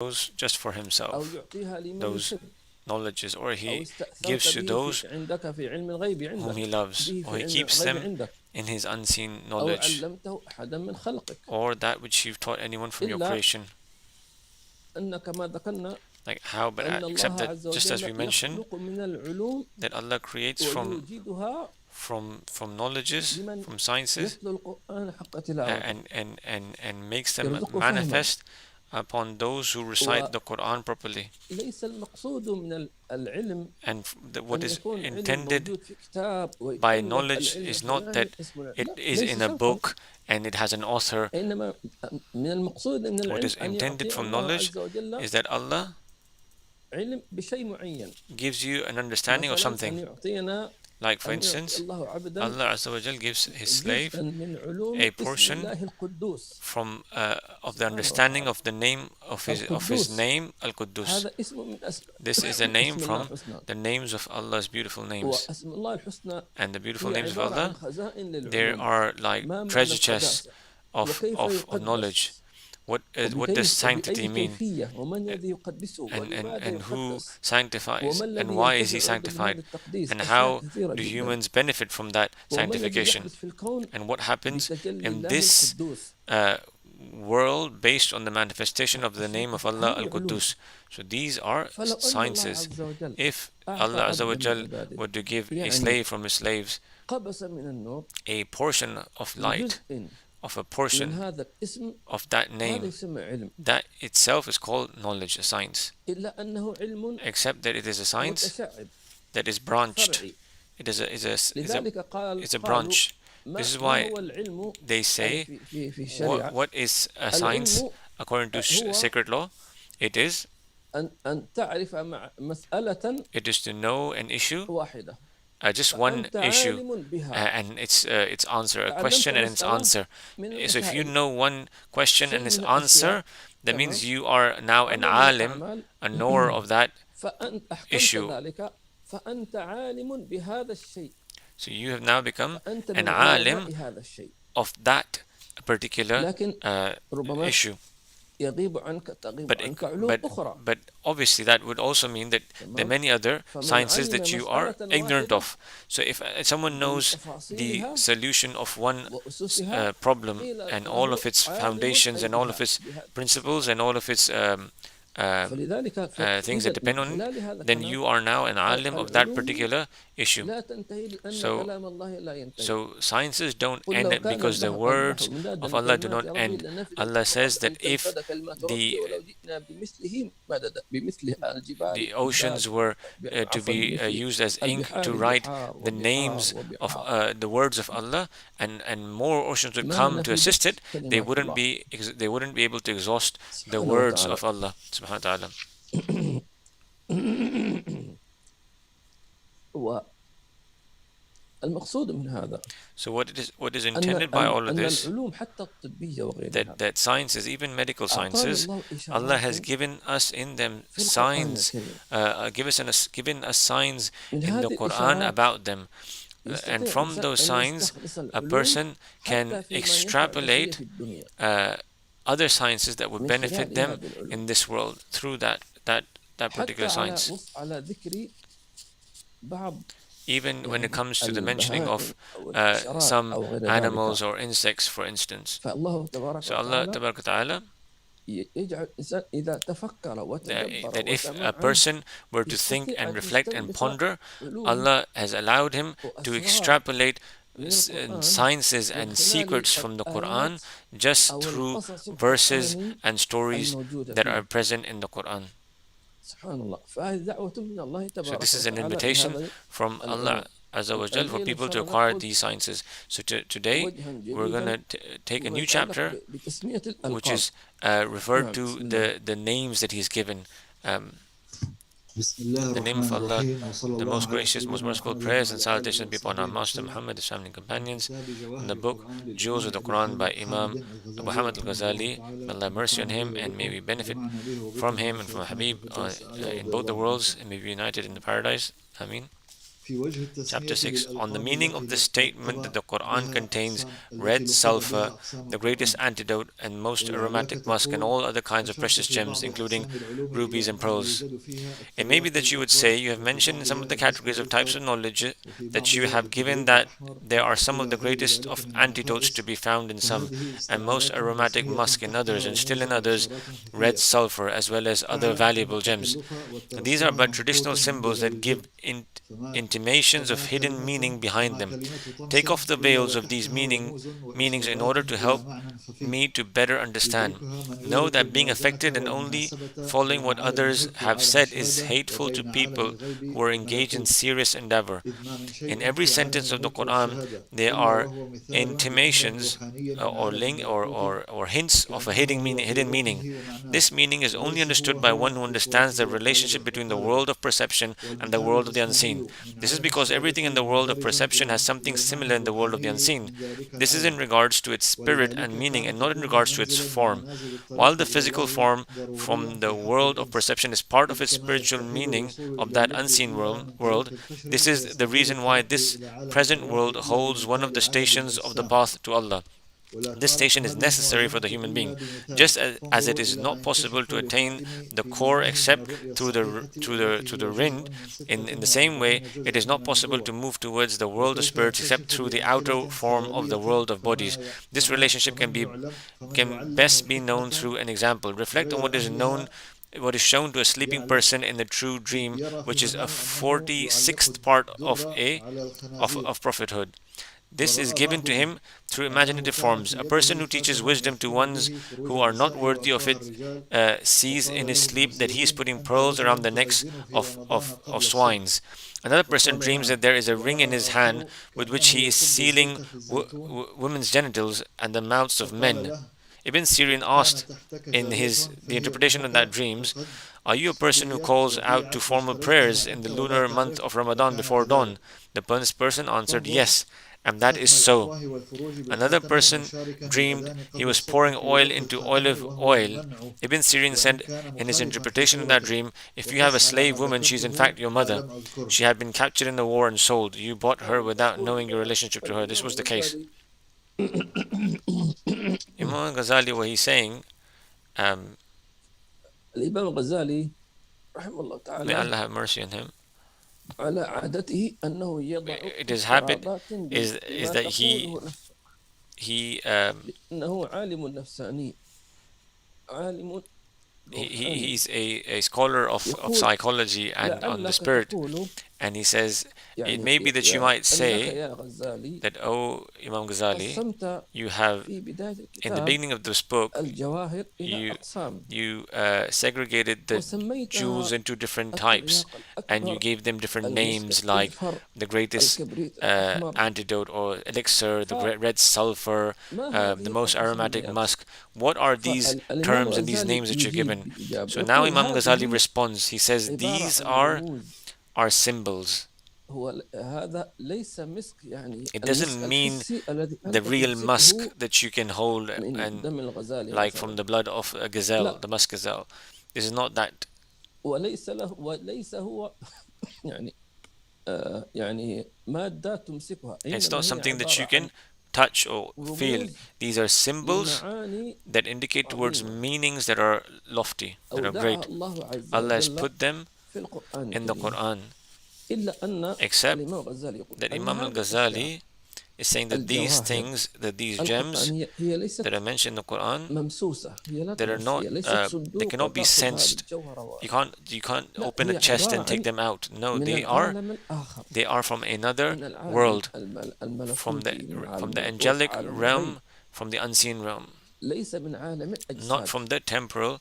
those just for أو himself, يعطيها لمن those يحب، knowledges, or أو he استأثرت gives to به those عندك في علم الغيب whom عندك، he loves, به or في he علم keeps الغيب them عندك، in his unseen أو knowledge, علمته أحدا من خلقك. or that which you've taught anyone from your إلا creation. أن كما ذكرنا Like how, but أن except الله that, عز just as وجل we mentioned, يخلق من العلوم that Allah creates ويوجدها from knowledges, لمن from sciences, يتلو القرآن حق تلاوته، and makes them يرزق فهما. manifest upon those who recite the Quran properly. وليس المقصود من العلم And what أن is يكون علم intended موجود في كتاب by ويقول لك knowledge العلم is not that الفلاني اسمه، it لا is ليس in a شرطا. book and it has an author. إنما من المقصود من What العلم is أن intended يعطي from الله knowledge عز وجل is that Allah علم بشيء معين. gives you an understanding of مثلا something. أن يعطينا Like for أن يعطي instance, الله عبدا Allah Azza wa Jal gives His slave جزءا من علوم a اسم portion الله القدوس. from of the سبحانه understanding وتعالى. of the name of his القدوس name Al-Quddus. هذا اسم من This is a name اسم الله from الحسنى. the names of Allah's beautiful names. واسم الله الحسنى And the beautiful هي names of عبارة عن Allah, خزائن there للعلوم. are like ما معنى treasure chests القداسة؟ of, وكيف of knowledge. يقدس؟ What does sanctity وبأي mean? كيفية؟ ومن الذي يقدسه؟ ولماذا And who يقدس؟ sanctifies, وما and الذي why is he ينتفع من هذا sanctified, التقديس؟ and أشياء how كثيرة do جدا. humans benefit from that وما الذي sanctification, يحدث في الكون and what happens بتجلي in الله this القدوس. world based on the manifestation of the name of Allah هذه علوم. Al-Quddus. So these are فلو أن الله sciences. عز وجل If أعطى Allah Azza wa عبدا من Jal عباده were to give a يعني slave from his slaves قبس من النور a portion of light, بجزء of a من portion هذا الاسم، of that هذا name, يسمى علم. that itself is called knowledge, a science. إلا أنه علم Except that it is a science متشعب that is branched. فرعي. It is لذلك a قالوا branch. ما This is ما why هو العلم they يعني say, في الشريعة؟ what is a science العلم according to هو sacred law? It is أن تعرف مسألة to know an issue, واحدة just one فأنت issue, عالم بها. and its answer, a تعلمت question and its مسألة answer. من So if you المسائل، know one question and شيء its من answer, الأشياء، that تمام، means you are now an عمل من alim, الأعمال، a knower of that فأنت أحكمت issue. ذلك فأنت عالم بهذا الشيء، So you have now become فأنت an من علماء alim هذا الشيء. of that particular لكن ربما issue. يغيب عنك But, علوم أخرى. but obviously that would also mean that there are many other فمن sciences علم that you are مسألة ignorant واحدة of. So if someone knows the بتفاصيلها solution of one وأسسها problem قيل and all له of its عالم foundations and all of بها. its principles and all of its فلذلك things that إذا depend من on it, خلال هذا then الكلام you are now an alim of that العلوم particular issue. لا تنتهي لأن So, كلام الله لا ينتهي. so sciences don't قل لو end كان because the البحر words مدادا of Allah do لكلمات not ربي end. لنفد Allah البحر says قبل أن that if تنفد كلمات ربي ولو جئنا بمثله مددا بمثل الجبال the oceans were to be used as ink to write the names of the words of Allah, and more oceans would come to assist it, they wouldn't be able to exhaust the words of Allah subhanahu wa ta'ala. والمقصود من هذا So what is intended by all of أن this, العلوم حتى الطبية وغيرها that sciences, even medical sciences, Allah has given us in them signs, given us signs in the Quran about them. And from those signs, a person can extrapolate other sciences that would benefit them in this world through that particular science. Even when it comes to the mentioning of some animals or insects, for instance. So Allah Ta'ala, that if a person were to think and reflect and ponder, Allah has allowed him to extrapolate sciences and secrets from the Quran just through verses and stories that are present in the Quran. So this is an invitation from Allah Azza wa Jal for people to acquire these sciences. So today we're going to take a new chapter which is referred to the names that He's given. The name of Allah, the most gracious, most merciful. Prayers and salutations be upon our Master Muhammad, his family and companions. In the book Jewels of the Quran by Imam Abu Hamid al-Ghazali, may Allah have mercy on him, and may we benefit from him and from Habib in both the worlds, and may we be united in the paradise. Ameen. Chapter 6 on the meaning of the statement that the Quran contains red التي لقب sulfur, بها أقسام the greatest القرآن. antidote and most ولعلك aromatic musk, and تقول: all other kinds of precious أشرت في gems, بعض including أقسام العلوم rubies إلى and أنه pearls. يوجد فيها It may be اتضاح that you would say, الأكوان، you have وفي mentioned in some بعضها of the النسخ categories of types بالفرق، of knowledge وفي that you بعضها have given التدريج that الأحمر، there are some of إلى the غير greatest ذلك of من antidotes to النفائس. be found in some, فهذه and most استعمالات aromatic بصرية musk in others, تحتها and still in رموز others وإشارات red خفية. sulfur, as well as other اعلم أن valuable gems. التكلف These are والترفيه but traditional ممقوت من symbols جبل that give الجد. فما intimations of فما hidden كلمة meaning behind فما them. كلمة Take طمس off the إلا veils of these وتحتها رموز meanings in order وإشارات to إلى help معنى خفي me to better understand. يدركها من Know يدرك that being الموازنة affected and only والمناسبة following بين what عالم others الملك have وعالم said is الشهادة hateful to وبين عالم people الغيب who are engaged in والملكوت. serious endeavor. إذ ما من In شيء every في عالم sentence of the الملك Quran, والشهادة there إلا are وهو مثال لأمر intimations روحاني من or, عالم link, الملكوت، or hints of a كأنما هو في hidden meaning. أفقه ومعناه، This meaning is only وليس هو understood by one هو who في understands صورته the relationship between the world وقالبه. of perception and the والمثال world of the unseen. الجسماني من This is عالم because everything in the الشهادة world of مندرج perception has something إلى المعنى similar in the world of the الروحاني unseen. من ذلك This is in العالم. regards to its spirit and ولذلك meaning, and كانت not in تكون regards to its منزلا من form. منازل While الطريق the إلى physical الله form ضروريا from the في حق world of الإنس، perception is part of إذ its كما spiritual يستحيل meaning الوصول of إلى that اللب unseen إلا world. من طريق This الكشف، is the فيستحيل reason why الترقي this إلى عالم present الأرواح world إلا holds one of بمثال the عالم stations of the الأجسام. path to Allah. ولا This تعرف station is هذه necessary for the الموازنة human إلا being, بمثال. just as it فانظروا is إلى ما not possible ينكشف to attain للقائم the في core ذهنه من except الرؤية through الصحيحة التي the هي rind. جزء من In ستة the same way, وأربعين it جزءا is من not possible النبوة. to move towards the world of وكيف spirits except ينكشف through the outer بأمثلة form of the خيالية؟ world of bodies. This relationship فمن can يعلم best be known الحكمة through an example. Reflect on غير what is known, أهلها what is shown to a sleeping يعلم person in the true dream, يرى في which is a المنام أنه يعلق 46th part الدر على الخنازير، of prophethood. This is ورأى given to بعضهم him through أنه imaginative كان forms. في A person يده who teaches خاتما wisdom to يستر ones به فروج who are not النساء worthy of وأفواه it الرجال. sees in فقال his له sleep that he is المفسرون: putting أنت pearls around رجل the necks تؤذن في رمضان of قبل الصوم. swines. Another person فقال: dreams نعم. that there is a ring in ورأى his hand آخر with which كأنه he is يصب sealing الزيت في الزيتون. women's genitals and the mouths of فقال men. له: Ibn Sirin كان asked تحتك in جارية the فهي interpretation of that أمك dreams, وقد are you a person who اشتريت calls out to وبيعت formal prayers واشتريتها in the أنت ولا lunar month تعرف؟ of Ramadan فكان before dawn? كذلك. The person answered, فانظر yes, and that is ختم so. الأفواه والفروج Another بالخاتم person مشاركا dreamed بالأذان he قبل was الصبح pouring في oil وقت into الختم olive وهو oil. المنع، Ibn Sirin وإن said كان in his مخالفا في interpretation of that صورته. dream, if you have a وقس على slave ما woman, she is in ذكرته fact your ما mother. لم أذكره. She had been captured in the war and sold. You bought her without يقول knowing your relationship to her. This الإمام was the case. الغزالي Imam Ghazali, what he's saying, الإمام الغزالي رحمه الله may تعالى Allah have mercy on him, على عادته أنه يضع his habit اضطرابات is بما that تقوله نفسه، he إنه عالم نفساني، عالم روحاني. he's a scholar of يقول psychology and on the لعلك spirit, تقول، and he says it يعني may be that you might أنك say يا غزالي that, oh Imam Ghazali, قسمت you have في بداية in the الكتاب beginning of this book الجواهر إلى you أقسام segregated the jewels وسميتها into different types, الترياق and you الأكبر، gave them different names المسك like الأزفر، the greatest الكبريت الأحمر. antidote or elixir, the red sulfur, فما the هذه most aromatic المسميات؟ musk. What are these فالإمام terms and these الغزالي names that you're يجيب given? بإجابة So now يقول Imam Ghazali هذه responds. He says عبارة these عن رموز. are symbols. هو هذا ليس مسك، يعني It المسك doesn't mean الحسي الذي the أنت real musk تمسكه that you can hold من and دم الغزالي like from مثلا، the blood of a gazelle, لا، the musk gazelle. This is not that. وليس هو يعني يعني مادة تمسكها، It's not إنما هي something that you عبارة can عن touch or feel. رموز These are symbols لمعاني that indicate towards عظيمة meanings that are lofty, that are أودعها great. الله عز Allah has وجل put them في القرآن in the الكريم. Quran. إلا أن Except الإمام الغزالي يقول that أن Imam هذه الأشياء al-Ghazali is saying that these الجواهر things, that these gems القرآنية هي that are ليست mentioned in the Quran, ممسوسة، هي لا that are تمس، not, هي ليست they صندوق cannot be وتأخذ هذا sensed. الجوهر You can't لا، open a هي chest عبارة and take عن them out. No, من العالم الآخر، they are from another من العالم world, الملكوتي، من عالم from the الروح، angelic عالم الغيب، realm, from the unseen realm, ليس من عالم not الأجساد. from the temporal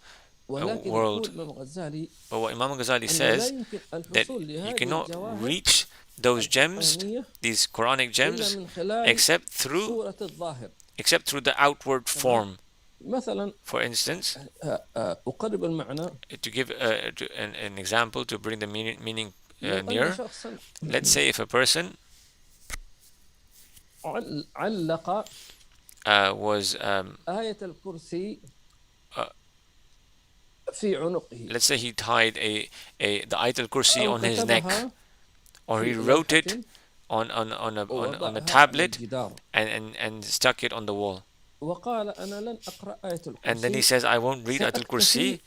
ولكن يقول world. الإمام الغزالي But what Imam Ghazali أنه لا says, يمكن that الحصول you لهذه cannot الجواهر reach those gems, القرآنية these Quranic إلا gems, من خلال except through صورة الظاهر. the outward تمام؟ form. مثلا For instance, أقرب المعنى، to give an example to bring the meaning لو أن near, شخصا let's say if a person علق was آية الكرسي uh, في عنقه let's say he tied the Ayat al-Kursi أو on his neck, كتبها or he في wrote it لوحة on a ووضعها على tablet الجدار and stuck it on the wall. وقال أنا لن أقرأ آية And then he الكرسي says, I won't read Ayatul سأكتفي Kursi.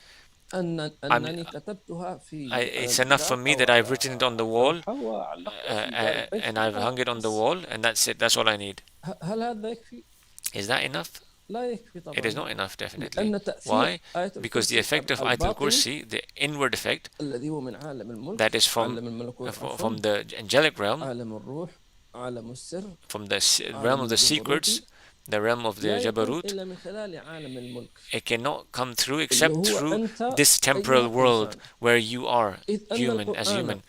أنني كتبتها على It's enough for الجدار me أو that I've على written it on the wall, لوحة وعلقتها في دار البيت and I've hung it on the بس. wall, and that's it. That's all I need. هل هذا يكفي؟ Is that enough? لا يكفي It is طبعا. not enough, definitely. لأن تأثير Why? آية Because the الكرسي effect of Ayatul الباطن Kursi, the inward effect, الذي هو من عالم الملك that is عالم الملكوت from عفوا the angelic realm, عالم الروح عالم السر from the realm عالم of the secrets, الجبروتي the realm of the لا يكون Jabarut. إلا من خلال عالم الملك It cannot come through اللي except هو through أنت this temporal أيها world الإنسان. where you are إذ أن human, as القرآن human.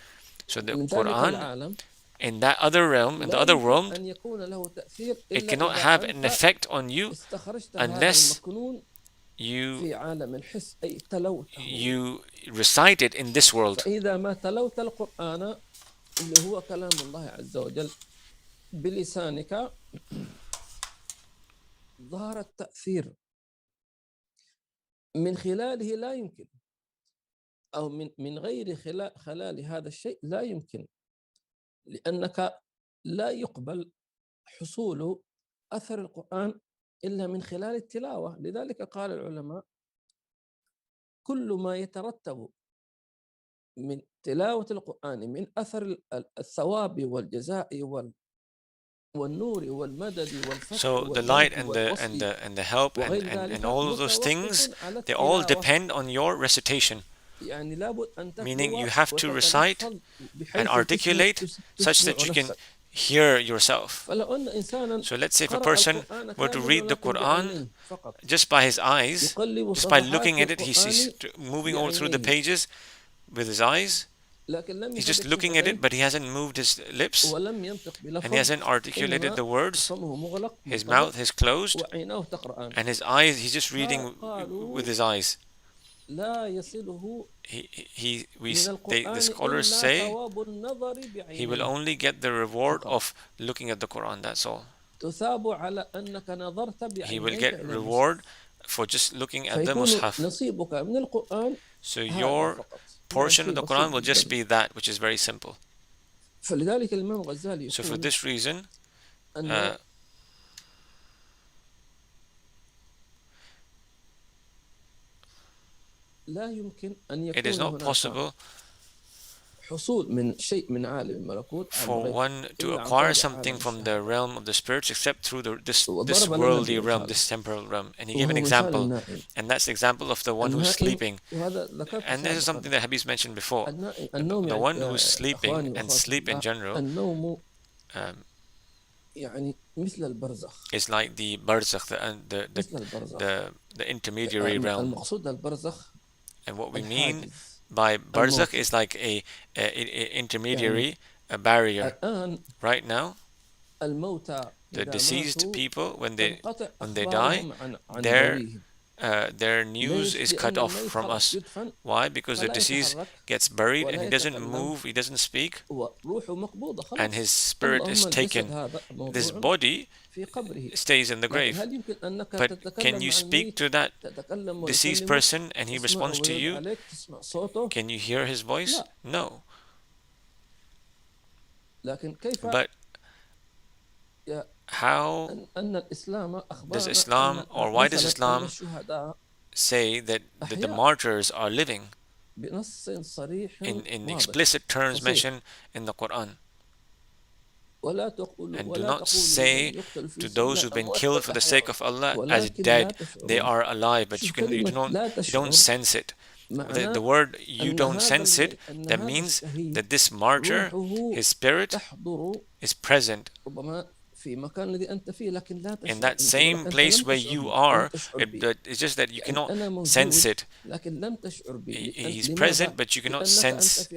So the من ذلك Quran, العالم in that other realm, in the لا other يمكن world, أن يكون له تأثير it إلا cannot إذا have an أنت effect on you استخرجت هذا unless المكنون you في عالم الحس أي تلوته. you recite it in this world. فإذا ما تلوت القرآن اللي هو كلام الله عز وجل بلسانك ظهر التأثير من خلاله لا يمكن أو من غير خلال هذا الشيء لا يمكن، لأنك لا يقبل حصول أثر القرآن إلا من خلال التلاوة. لذلك قال العلماء كل ما يترتب من تلاوة القرآن من أثر الثواب والجزاء والنور والمدد والفتح So the light and the help and all of those things, they all depend on your recitation. يعني لابد أن Meaning you تتلو have to recite وتتلفظ and بحيث articulate such تسمع that you can نفسك. hear yourself. فلو أن إنسانا So let's say if a قرأ person القرآن were to كاملا read the ولكن Quran بعينيه فقط just by his eyes, يقلب just by صفحات looking at it, he's القرآن moving all through the بعينيه pages with his eyes. لكن لم He's just يحرك looking at it, شفتيه but he hasn't moved his lips ولم ينطق and he بلفظ hasn't articulated إنما the words. فمه مغلق His منطبق mouth is closed وعيناه تقرأان. and his eyes, he's just reading with فقالوا his eyes. لا يصله The من scholars القرآن say إلا ثواب النظر he will بعينيه only get the reward فقط. of looking at the Quran, that's all. تثاب على أنك نظرت He will بعينيك get إلى المصحف. reward for just looking at the فيكون Mus'haf. نصيبك من القرآن So هذا your فقط. portion of the شيء Quran بسيط will just جداً. be that, which is very simple. فلذلك الإمام الغزالي So for يقول this reason, أن لا يمكن أن it is يكون not هناك possible حصول من شيء من عالم الملكوت for one to acquire something from the realm of the spirits except through this worldly realm, this temporal realm. And he gave an example, and that's the example of the one who's sleeping. And this is something that Habib mentioned before. The one who's sleeping, and sleep in general, مثل البرزخ is like the barzakh, the intermediary realm. المقصود البرزخ And what we mean by barzakh is like a intermediary, a barrier. Right now, the deceased people, when they die, their news is cut off from us. Why? Because the deceased gets buried and he doesn't move, he doesn't speak, and his spirit is taken. This body stays in the grave. But can you speak to that deceased person and he responds to you? Can you hear his voice? No. But how does Islam, or why does Islam say that the martyrs are living in explicit terms mentioned in the Quran? And do not say to those who've been killed for the sake of Allah as dead, they are alive, but you don't sense it. The word you don't sense it, that means that this martyr, his spirit is present in that same place where you are. It's just that you cannot sense it. He's present, but you cannot sense,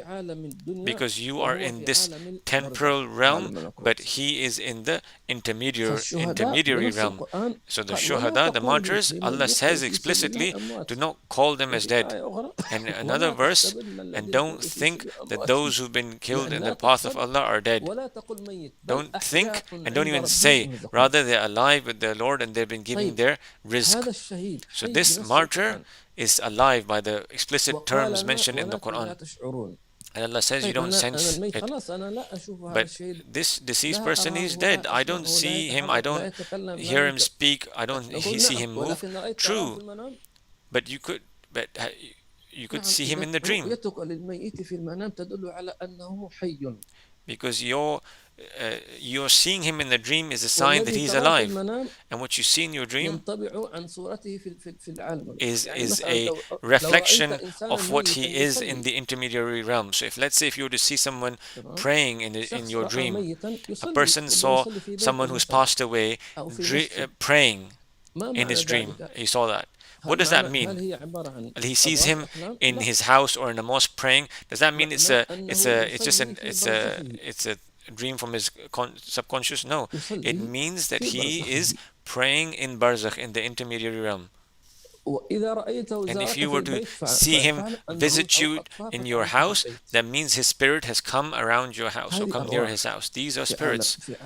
because you are in this temporal realm, but he is in the intermediary realm. So the shuhada, the martyrs, Allah says explicitly, do not call them as dead. And another verse, and don't think that those who've been killed in the path of Allah are dead. Don't think, and don't even say, rather they're alive with their Lord and they've been giving their rizq. So this martyr is alive by the explicit terms mentioned in the Quran. And Allah says you طيب don't أنا sense الميت it. خلاص أنا لا أشوف هذا But الشيء، this deceased لا person أراه is dead. ولا I don't أسمعه لا see him. I يتحرك لا don't يتكلم لا hear him ينطق. speak. I don't نقول see نعم، him move. ولكن رأيت تراه في True, المنام. but but you could نعم، see him إذا in the dream رؤيتك للميت في المنام تدل على أنه حي. because you're seeing him in the dream is a sign that والذي he's تراه في alive. المنام And what you see in your dream ينطبع عن صورته في العالم. is يعني is مثلا a لو رأيت reflection إنسانا of what ميتا he is in يصلي، the intermediary realm. So if let's say if you were to see someone تمام، praying in شخص your رأى dream, ميتا a يصلي، person ربما saw يصلي في someone بيته who's مثلا passed away أو في مسجد، praying ما in معنى his dream. ذلك؟ He saw that. What هل does that معنى mean? هل هي عبارة عن He sees أضغاث him أحلام؟ in لا، his house or in a mosque praying. Does that mean معناه أنه it's just يصلي an في برزخه، it's a dream from his subconscious? No, it يصلي means that في he is برزخه. praying in barzakh, in the intermediary realm. وإذا رأيته And if زارك you في were to البيت see him فاعلم أنه visit أو you أطفاك in your كانوا في house, البيت. that means his spirit has come around your house or هذه come near أرواح his house. These are في عالم spirits في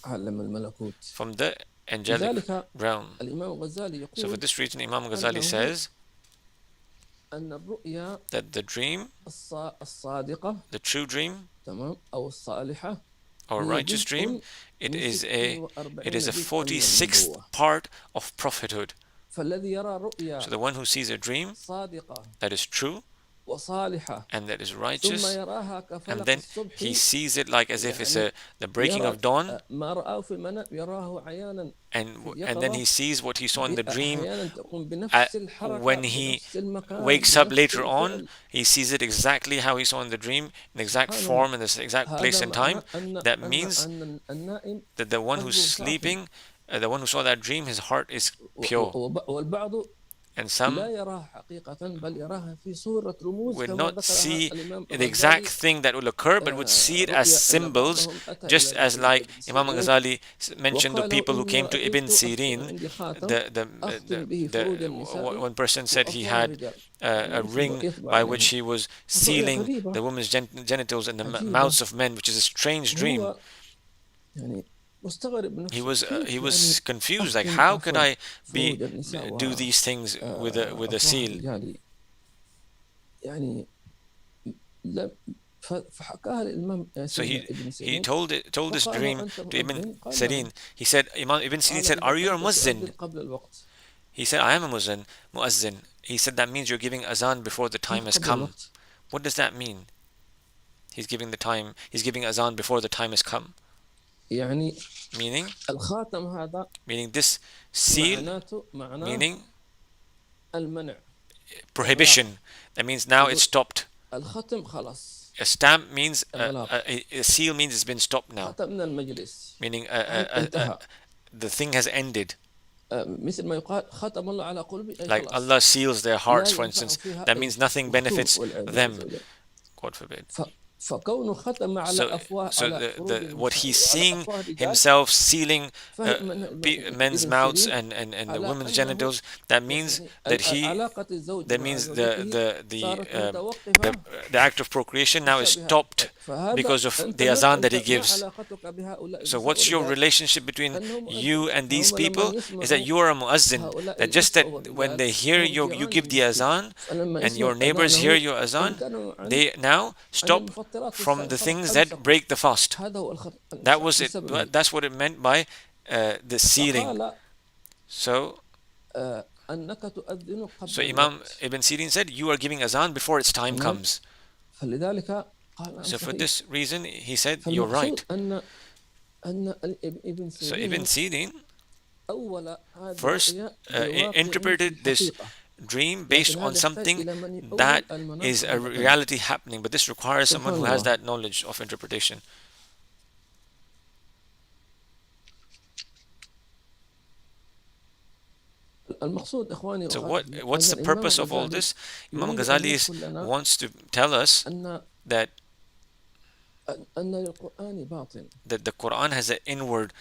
عالم الملكوت. from the angelic لذلك realm. الإمام الغزالي So for يقول this reason, Imam Ghazali أنه says أن الرؤيا that the dream, الصادقة، the true dream تمام، أو الصالحة or هي righteous dream, جزء it من is 46 a جزءا من 46th النبوة. part of prophethood. فالذي يرى رؤيا So the one who sees a dream صادقة that is true وصالحة and that is ثم righteous, يراها and كفلق then الصبح، he sees it like as if it's يعني the breaking يرى of dawn, ما رآه في المنام يراه عيانا في and then اليقظة، he sees what he saw in the dream أحيانا تكون بنفس الحركة when he بنفس المكان wakes up بنفس later on. الفعل. He sees it exactly how he saw in the dream, in the exact سبحان الله. form, in the exact place هذا and time. معناه That means أن النائم that the one who's قلبه صافٍ. sleeping, the one who saw that dream, his heart is pure. والبعض And لا some يراها حقيقة بل يراها في صورة رموز would كما not ذكرها see الإمام the exact الغزالي. thing that will occur, but would see it as رؤيا أن symbols, بعضهم أتى just as إلى like ابن Imam سيرين Ghazali mentioned the وقال people who إني came to Ibn رأيت أختم Sirin. عندي خاتم The, أختم به فروج النساء one person said he وأطفال had الرجال، a ring يطبع by which عليهم. he was رؤيا sealing غريبة the woman's genitals in the عجيبة. mouths of men, which is a strange dream. وهو يعني مستغرب من نفسه He كيف was يعني confused, like أختم how could عفوا I فروج النساء do these things with a وأفواه seal? الرجال، يعني فحكاها الإمام So ابن he سيرين told this فقال dream أنت to Ibn مؤذن؟ قال نعم. Sirin. He said, Imam Ibn Sirin قال said, are إذا you a أنت تؤذن Muezzin? قبل الوقت. He said, I am a Muezzin. He said, that means you're giving azan before the time has قبل come. الوقت. What does that mean? He's giving azan before the time has come. يعني Meaning الخاتم هذا this seal, معناه meaning المنع. prohibition. That means now it's stopped. الختم خلاص. A stamp means إغلاق. a seal means it's been stopped now. ختمنا المجلس. Meaning انتهى. the thing has ended. مثل ما يقال ختم الله على قلوبي أي Like خلاص. Allah seals their hearts, لا for ينفع instance. فيها That أي means nothing benefits والعياذ them. بالله. God forbid. فكونه ختم على أفواه So على فروج what النساء he's وعلى seeing أفواه الرجال himself sealing فهم men's ابن mouths سيرين and the على women's أنه genitals. That means that علاقة الزوج that مع means زوجته صارت متوقفة the act of procreation now is stopped because of the azan that he gives. So what's your relationship between you and these people? Is that you are a muazzin. That just that when they hear you give the azan and your neighbors hear your azan, they now stop from the things that break the fast. That was it. That's what it meant by the sealing. So Imam Ibn Sirin said, you are giving azan before its time comes. So for this reason, he said, you're right. So Ibn Sirin first interpreted this dream based on something that is a reality happening, but this requires someone who has that knowledge of interpretation. So what's the purpose of all this? Imam Ghazali wants to tell us that the Quran has an inward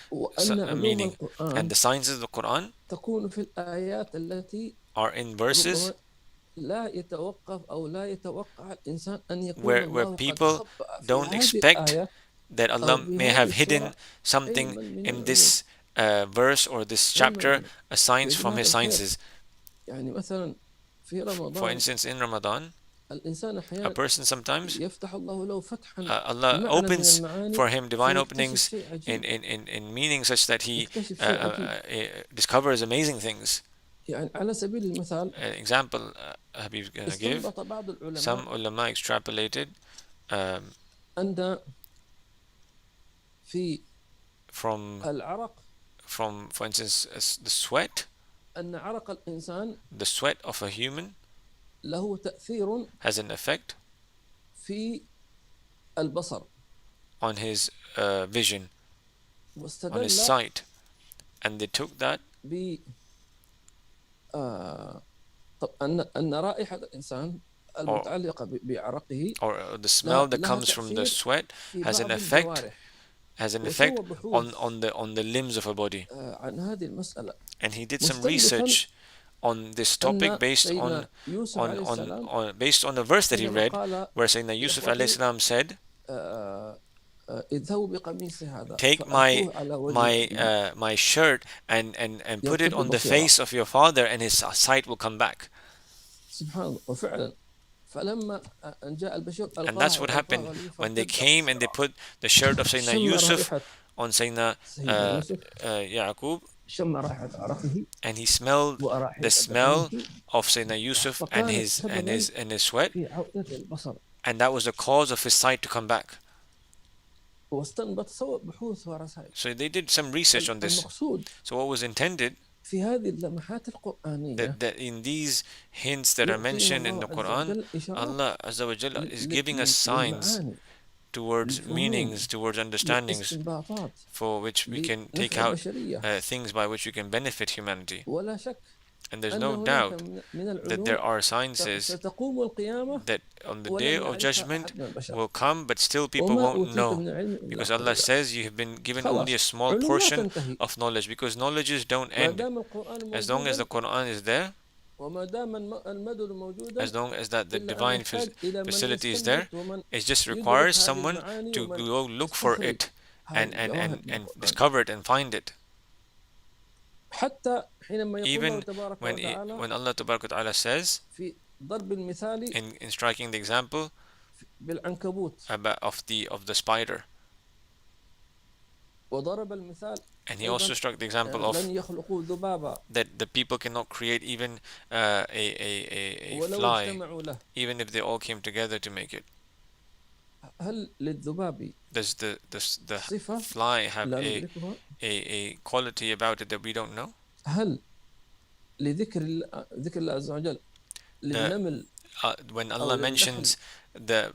meaning, and the sciences of the Quran are in verses where people don't expect that Allah may have hidden something in this verse or this chapter, a science from His sciences. For instance, in Ramadan, الإنسان A أحيانا person sometimes يفتح الله له فتحا Allah بمعنى من opens المعاني for him divine فيكتشف openings شيء عجيب. in meaning such that he يكتشف شيء عجيب. discovers amazing things. يعني على سبيل المثال An example Habib's gonna give. استنبط بعض Some العلماء ulama extrapolated أن في from العرق for instance the sweat أن عرق الإنسان the sweat of a human له تأثير has an effect في البصر on his vision, on his واستدل sight, and they took that ب طب أن رائحة الإنسان المتعلقة بعرقه or the smell that لها comes from the تأثير sweat في has an بعض effect وسوى بحوث on the limbs of a body. عن هذه المسألة And he did some مستنبطا research on this topic أن سيدنا يوسف عليه السلام based on the verse that he حينما read, قال where Sayyidina Yusuf alayhi لإخوته salam said, اذهبوا بقميصي هذا take my فألقوه على وجه أبي my shirt and put it يرتد on the بصيرا. face of your father and his sight will come back. سبحان الله. وفعلا فلما أن جاء البشير And that's what happened when they came and they put the shirt of Sayyidina شم Yusuf رائحة on Sayyidina سيدنا يوسف Yaqub, شم رائحة عرقه and he smelled ورائحة the smell بدنه of Sayyidina Yusuf and فكانت his سببا sweat, في عودة البصر. and that was the cause of his sight to come back. واستنبط سوى بحوث ورسائل. So they did some research on this. المقصود So what was intended في هذه اللمحات القرآنية that in these hints that are mentioned in the Quran, Allah Azza wa Jalla is giving us signs towards meanings, towards understandings, for which we can take out things by which we can benefit humanity. ولا شك And there's أن no هناك doubt من that العلوم there are sciences ستقوم القيامة that on the ولن day of يعرفها judgment أحد من البشر. will come, but still people وما won't أوتيتم know. من العلم إلا Because Allah قليلا. says you have been given only a خلاص small علوم لا portion تنتهي of knowledge, because knowledges don't ما end. دام القرآن As long as the موجودا Quran is there, وما دام المدد موجودا as long as that the إلا أن divine يحتاج إلى من facility is there, يستنبط ومن it just يدرك requires هذه someone المعاني to ومن go look for يستخرج it هذه الجواهر من and القرآن. discover it and find it. حتى حينما يقول الله Even تبارك when وتعالى Allah Tabaraka wa Ta'ala says في ضرب المثال in striking the example بالعنكبوت of the spider, وضرب المثال and he also struck the example of لن يخلقوا ذبابا that the people cannot create even a ولو fly, اجتمعوا له. even if they all came together to make it. هل للذباب Does the صفة fly have لا ندركها؟ a quality about it that we don't know? هل لذكر الله عز وجل للنمل When Allah للنحل mentions the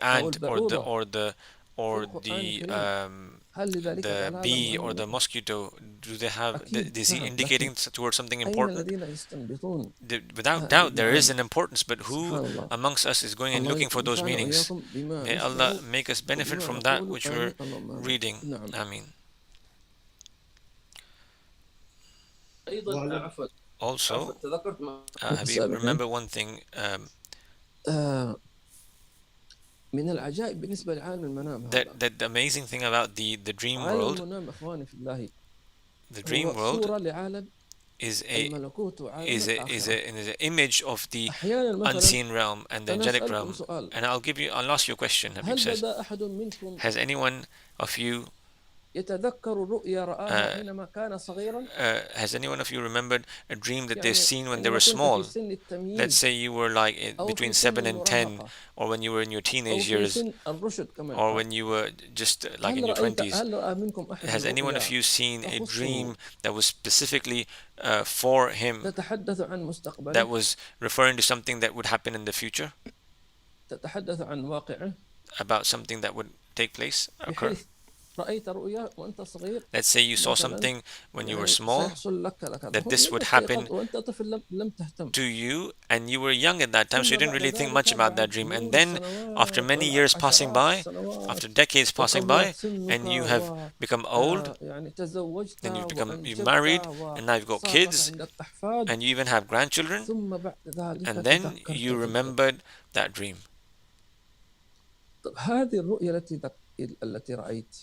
أو ant البعوضة or في القرآن the الكريم هل لذلك دلالة bee or مهمة؟ the mosquito, do they have أكيد is he نعم، indicating لكن towards something أين important? الذين يستنبطون Without هذه doubt there is المعاني؟ an importance, but who سبحان الله. amongst us is going and الله looking for those ينفعنا meanings? وإياكم بما May نسمع Allah make us benefit وبما from that نقول. which آمين we're اللهم آمين. reading. نعم. Ameen. أيضا عفوا Also, تذكرت ما Habib, remember one thing. من العجائب بالنسبة لعالم المنام هذا. That the amazing thing about the dream عالم world, المنام إخواني في الله the dream هو world صورة لعالم is الملكوت وعالم is الآخرة. an image of the أحيانا مثلا unseen realm and the أنا angelic أسألكم realm. سؤال And I'll ask you a question. Habib هل says, بدا أحد منكم has anyone of you يتذكر رؤيا رآها حينما كان صغيرا؟ has anyone of you remembered a dream that they've يعني seen when they حينما were كنت small? في سن Let's التمييز say you were like أو في between سن 7 and 10, المراهقة or when you were in your أو teenage في years, سن الرشد كما or يقال. when you were just like in هل your رأيت 20s. هل رأى منكم أحد Has anyone of رؤيا you seen a تخصه dream that was specifically for him, تتحدث عن that مستقبله was referring to something that would happen in the future, تتحدث عن واقعه about something that would take place, occur? بحيث رأيت رؤيا وأنت صغير Let's say you saw مثلا something when you were يعني small, سيحصل لك that هو this لم would يستيقظ happen وأنت طفل لم تهتم. to you, and you were young at that time, so ثم you didn't بعد really think ذلك much about that بعد dream. And مرور then, after السنوات many years passing والعشرات by, السنوات after decades passing وكبرت by, سنك and you have become old, يعني تزوجت then you've وأنجبت married, and now you've got وصارت kids, عندك أحفاد and you even have grandchildren, ثم بعد ذلك and then تذكرت you الرؤيا. remembered that dream. طب هذه الرؤيا التي رأيت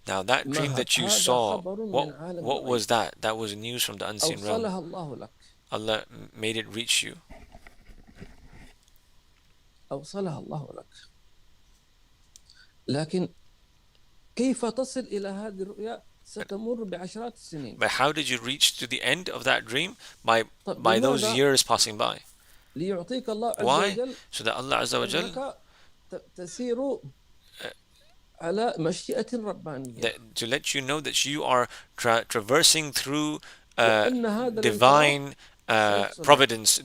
Now that dream that you هذا saw, خبر من عالم what الغيب. was that? That was news from the unseen realm. أوصلها الله لك. Allah made it reach you. أوصلها الله لك، لكن كيف تصل إلى هذه الرؤيا ستمر بعشرات السنين. But how did you reach to the end of that dream? طب By those لماذا؟ years passing by. ليعطيك الله عز Why? وجل So that Allah Azza wa Jal, أنك تسير على مشيئة ربانية. to let you know that you are traversing through وأن هذا divine الانصراف سيحصل لك. providence,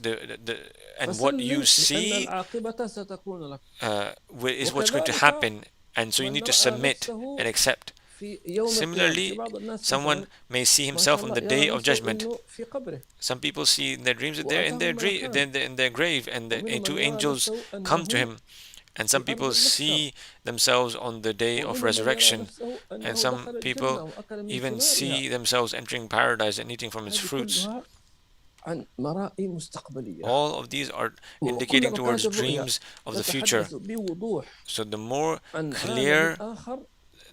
and what you فسلم لأن see العاقبة ستكون لك. is what's going to وكذلك happen, and so you من need to رأى submit نفسه and accept. في يوم القيامة. Similarly, بعض الناس someone مثلا may see ما himself شاء on الله the يرى day of نفسه judgment. إنه في قبره Some people see in their dreams that they're in وأتاه الملكان، in their grave, and ومنهم two من يرى angels نفسه come to أنه him. And some في أرض people المحشر، see themselves on the day of ومنهم من يرى resurrection, نفسه and أنه some دخل people الجنة وأكل من even ثمارها. see themselves entering paradise and eating from its هذه fruits. كلها عن مرائي مستقبلية. All of these are indicating وكلما towards كانت الرؤيا dreams of the future. تتحدث بوضوح So the more عن clear عالم آخر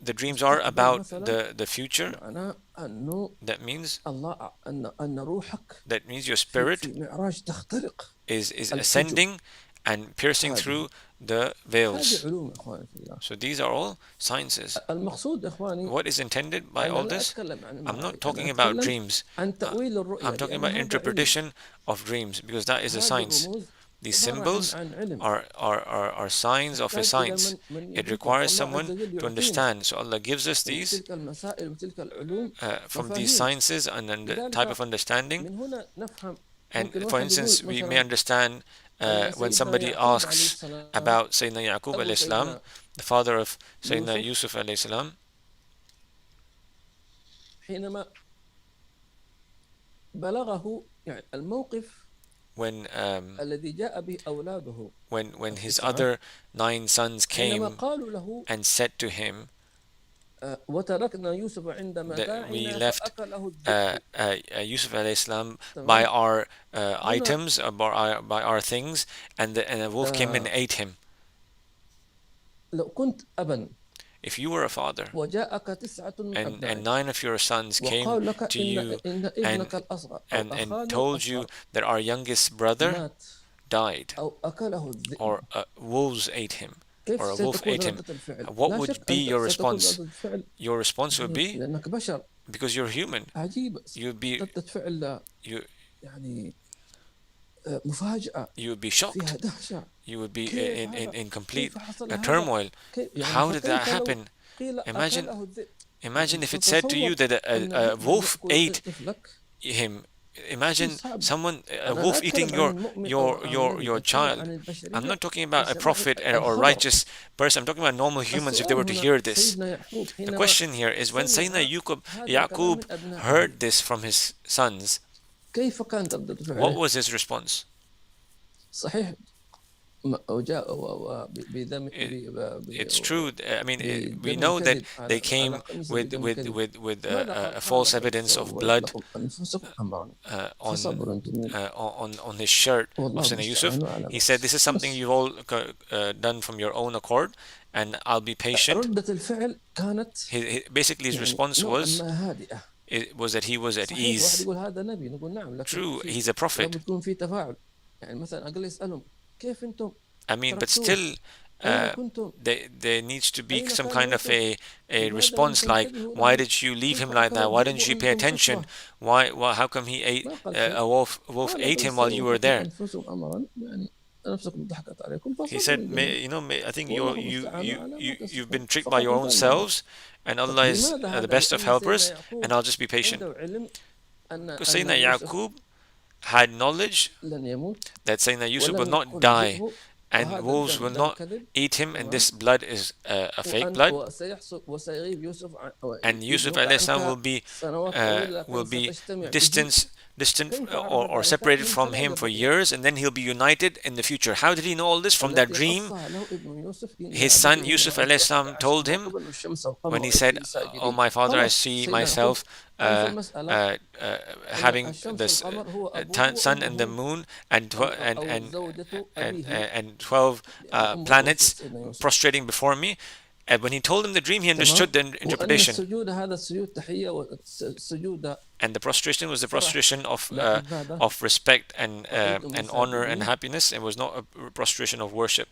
the dreams are مستقبل about مثلا، the future, معناه أنه that means الله أن روحك your في spirit معراج تخترق is الحجب. ascending and piercing هذه through the هذه veils. علوم يا إخواني في الله. So these are all sciences. المقصود يا إخواني What is intended by أنا all لا this? أتكلم عن I'm المرائي، not أنا talking about أتكلم dreams. عن تأويل الرؤيا، I'm talking لأن about هذا علم. interpretation of dreams, because that is a هذه science. الرموز These عبارة symbols عن علم. are signs of a تحتاج إلى science. من It يدركها. requires فالله عز someone وجل to يعطينا understand. So Allah gives us من these تلك المسائل وتلك العلوم from these مفاهيم. sciences and the type of لذلك understanding. من هنا نفهم. And ممكن for واحد instance, يقول we may مثلا understand أن when سيدنا somebody يعقوب عليه asks السلام about Sayyidina Yaqub أبو alayhi salam, سيدنا the father of Sayyidina يوسف، Yusuf alayhi salam, حينما بلغه يعني الموقف when الذي جاء به أولاده when his التسعة، other 9 sons حينما came قالوا له and said to him وتركنا يوسف عند that we متاعنا left فأكله الذئب. Yusuf alayhi salam by تمام. our هنا items, by our things, and a wolf came and ate him. لو كنت أبا If you were a father وجاءك 9 من and أبنائك 9 of your sons came وقال لك to إن you ابنك الأصغر أو and أخانا told you الأصغر that our youngest brother مات died, أو أكله الذئب، or wolves ate him, كيف or a wolf ستكون ate him, ردة الفعل؟ what لا would شك be أن your ستكون response? ردة الفعل Your response would be, لأنك بشر، because you're human, عجيب، you'd be ردة فعل you يعني مفاجأة you would be فيها shocked. دهشة. You would be كيف هذا؟ in complete كيف حصل هذا؟ turmoil. يعني How did that فكيف لو happen? قيل Imagine أكله الذئب؟ imagine if it said to you تتصور that أن a المؤمن wolf يأكل ate طفلك؟ him. Imagine صعب. someone, a أنا لا wolf eating أتكلم عن المؤمن أو عن النبي، your أتكلم child. عن I'm البشرية not talking about a بسماع prophet or الخبر. righteous person. I'm talking about normal humans if they السؤال were to هنا hear this. سيدنا يعقوب The حينما question here is when سمع Sayyidina هذا الكلام من Yaqub أبنائه heard this from his sons, كيف كانت ردة what فعله؟ was his response? صحيح وجاء بدم It's true. I mean, we بدم know that كذب they على came قميص with بدم with كذب. with with ماذا قال؟ a false قال evidence of سولت blood لكم أنفسكم أمرا on فصبر جميل on his shirt of والله Sayyidina Yusuf. المستعان على He ما said, "This is something بس you've all done from your own accord, and I'll be patient." ردة الفعل كانت Basically, his يعني response نوعا was ما هادئة. that he was at صحيح واحد ease. يقول هذا نبي، نقول نعم، لكن True, في he's a prophet. لابد يكون في تفاعل. يعني مثلا أقل يسألهم كيف أنتم I mean, but تركتوه؟ still, أين كنتم؟ there needs to be أين some كان kind of يوسف؟ a لماذا لم response, like, تنتبهوا why له؟ did you leave كيف him like أكل that? Why الذئب didn't you pay وأنتم attention? أسوة؟ How come he ate ما قال a شيء. wolf قال ate بل him while you were سولت لكم there? أنفسكم أمرا، يعني أنفسكم ضحكت عليكم He فصبر said, جميل I think والله المستعان على ما you've تصفون. been tricked by فقط your own انتهى الموضوع. selves, and Allah is لماذا the هذا؟ best of لأن سيدنا helpers, يعقوب and I'll just be patient. عنده علم Because أن Sayyidina يوسف Yaqub had knowledge لن يموت that Sayyidina Yusuf will ولن not يأكل die, الذئب and وهذا wolves الدم will دم not كذب. eat him, and تمام. this blood is a fake وأن blood. وسيحصل وسيغيب يوسف And Yusuf ابنك alayhi salam عنك سنوات طويلة will لكن be ستجتمع به. distant كيف عرف or ذلك؟ separated من from خلال him for الرؤيا years, and then he'll be united in the future. How did he know all this? From that التي dream قصها له ابن يوسف his son Yusuf alayhi salam told him when he said, "Oh my father, I see myself having this sun and the moon and 12 planets prostrating before me." And when he told him the dream, he understood تمام. the وأن interpretation. السجود هذا السجود تحية والسجود And the prostration was the فرح prostration لا عبادة. of respect رأيتم and honor and ساجدين. happiness. It was not a prostration of worship.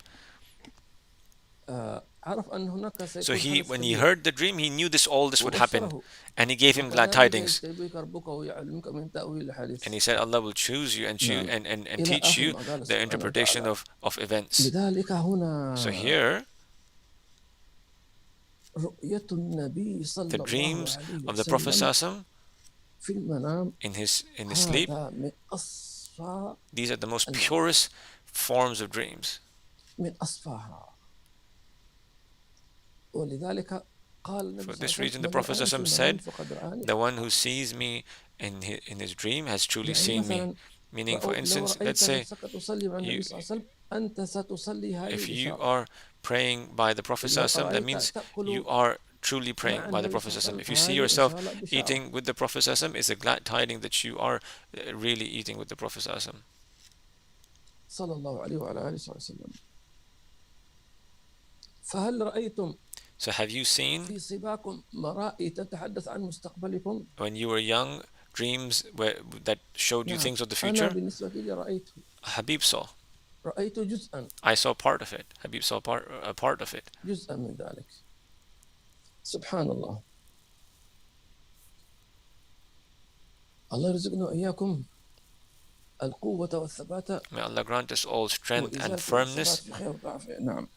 عرف أن هناك So سيكون حدث when he كبير heard the dream, he knew all this would happen, وبشره and he gave him glad وكذلك tidings. يجتبيك ربك ويعلمك من تأويل And الحديث. he said, Allah will choose you and نعم and إلى teach آخر you ما قال the سبحانه interpretation وتعالى. of events. لذلك So هنا here, رؤية النبي صلى the الله dreams عليه of the Prophet وسلم ﷺ في المنام in his sleep, هذا من أصفى these are the most أنواع purest forms of dreams. من أصفاها. ولذلك قال النبي For صلى الله this عليه reason, وسلم the من Prophet رآني في ﷺ المنام said, فقد رآني. the one who sees me in his dream has truly يعني seen me. مثلا Meaning, for لو instance, let's رأيت say نفسك تصلي مع النبي you, صلى الله عليه وسلم أنت ستصلي هذه if you الإشارة. are praying by the Prophet لو ﷺ, that رأيت means تأكل you are truly praying مع by the النبي Prophet صلى الله ﷺ. عليه If you وسلم see هذه yourself إشارة بشارة. eating with the Prophet ﷺ, it's a glad tiding that you are really eating with the Prophet ﷺ. صلى الله عليه وعلى آله وسلم. فهل رأيتم So have you seen, في صباكم مرائي تتحدث عن مستقبلكم؟ when you were young, dreams that showed you نعم things of the أنا future? بالنسبة لي رأيت Habib saw. جزءا I saw part of it. Habib saw a part of it. جزءا من ذلك. سبحان الله. الله يرزقنا وإياكم القوة والثبات May Allah grant us all strength and وإزالة firmness. الثبات في خير وعافية. نعم.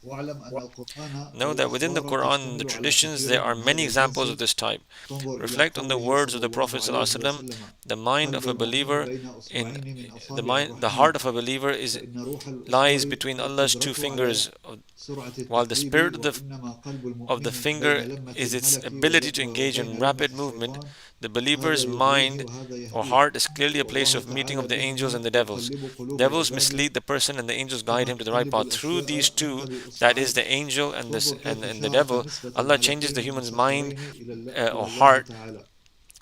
واعلم أن القرآن Know that within the والأخبار Quran and the تشتمل على traditions كثير there are من many هذا examples of الجنس. this type. تنظر إلى Reflect on the قوله words of صلى the Prophet الله عليه ﷺ. وسلم The mind قلب of a المؤمن believer بين in أصبعين من the أصابع mind, the heart الرحمن of a believer فإن روح lies الأخبار between Allah's two قدرته على fingers, سرعة while the التقليب spirit وإنما قلب of the المؤمن بين finger لمة is its الملك ability to engage وبين in لمة rapid movement. الشيطان. The فهذا believer's يغويه mind وهذا or يهديه. heart is clearly a place والله of meeting تعالى of the angels بهما and the devils. يقلب قلوب Devils العباد mislead the person and the angels guide كما him to the right تقلب path. Through these الأشياء two, أنت that is بإصبعيك. the angel and فانظر كيف the شاء devil, نسبة Allah changes the الملكين human's mind المسخرين or إلى الله heart تعالى.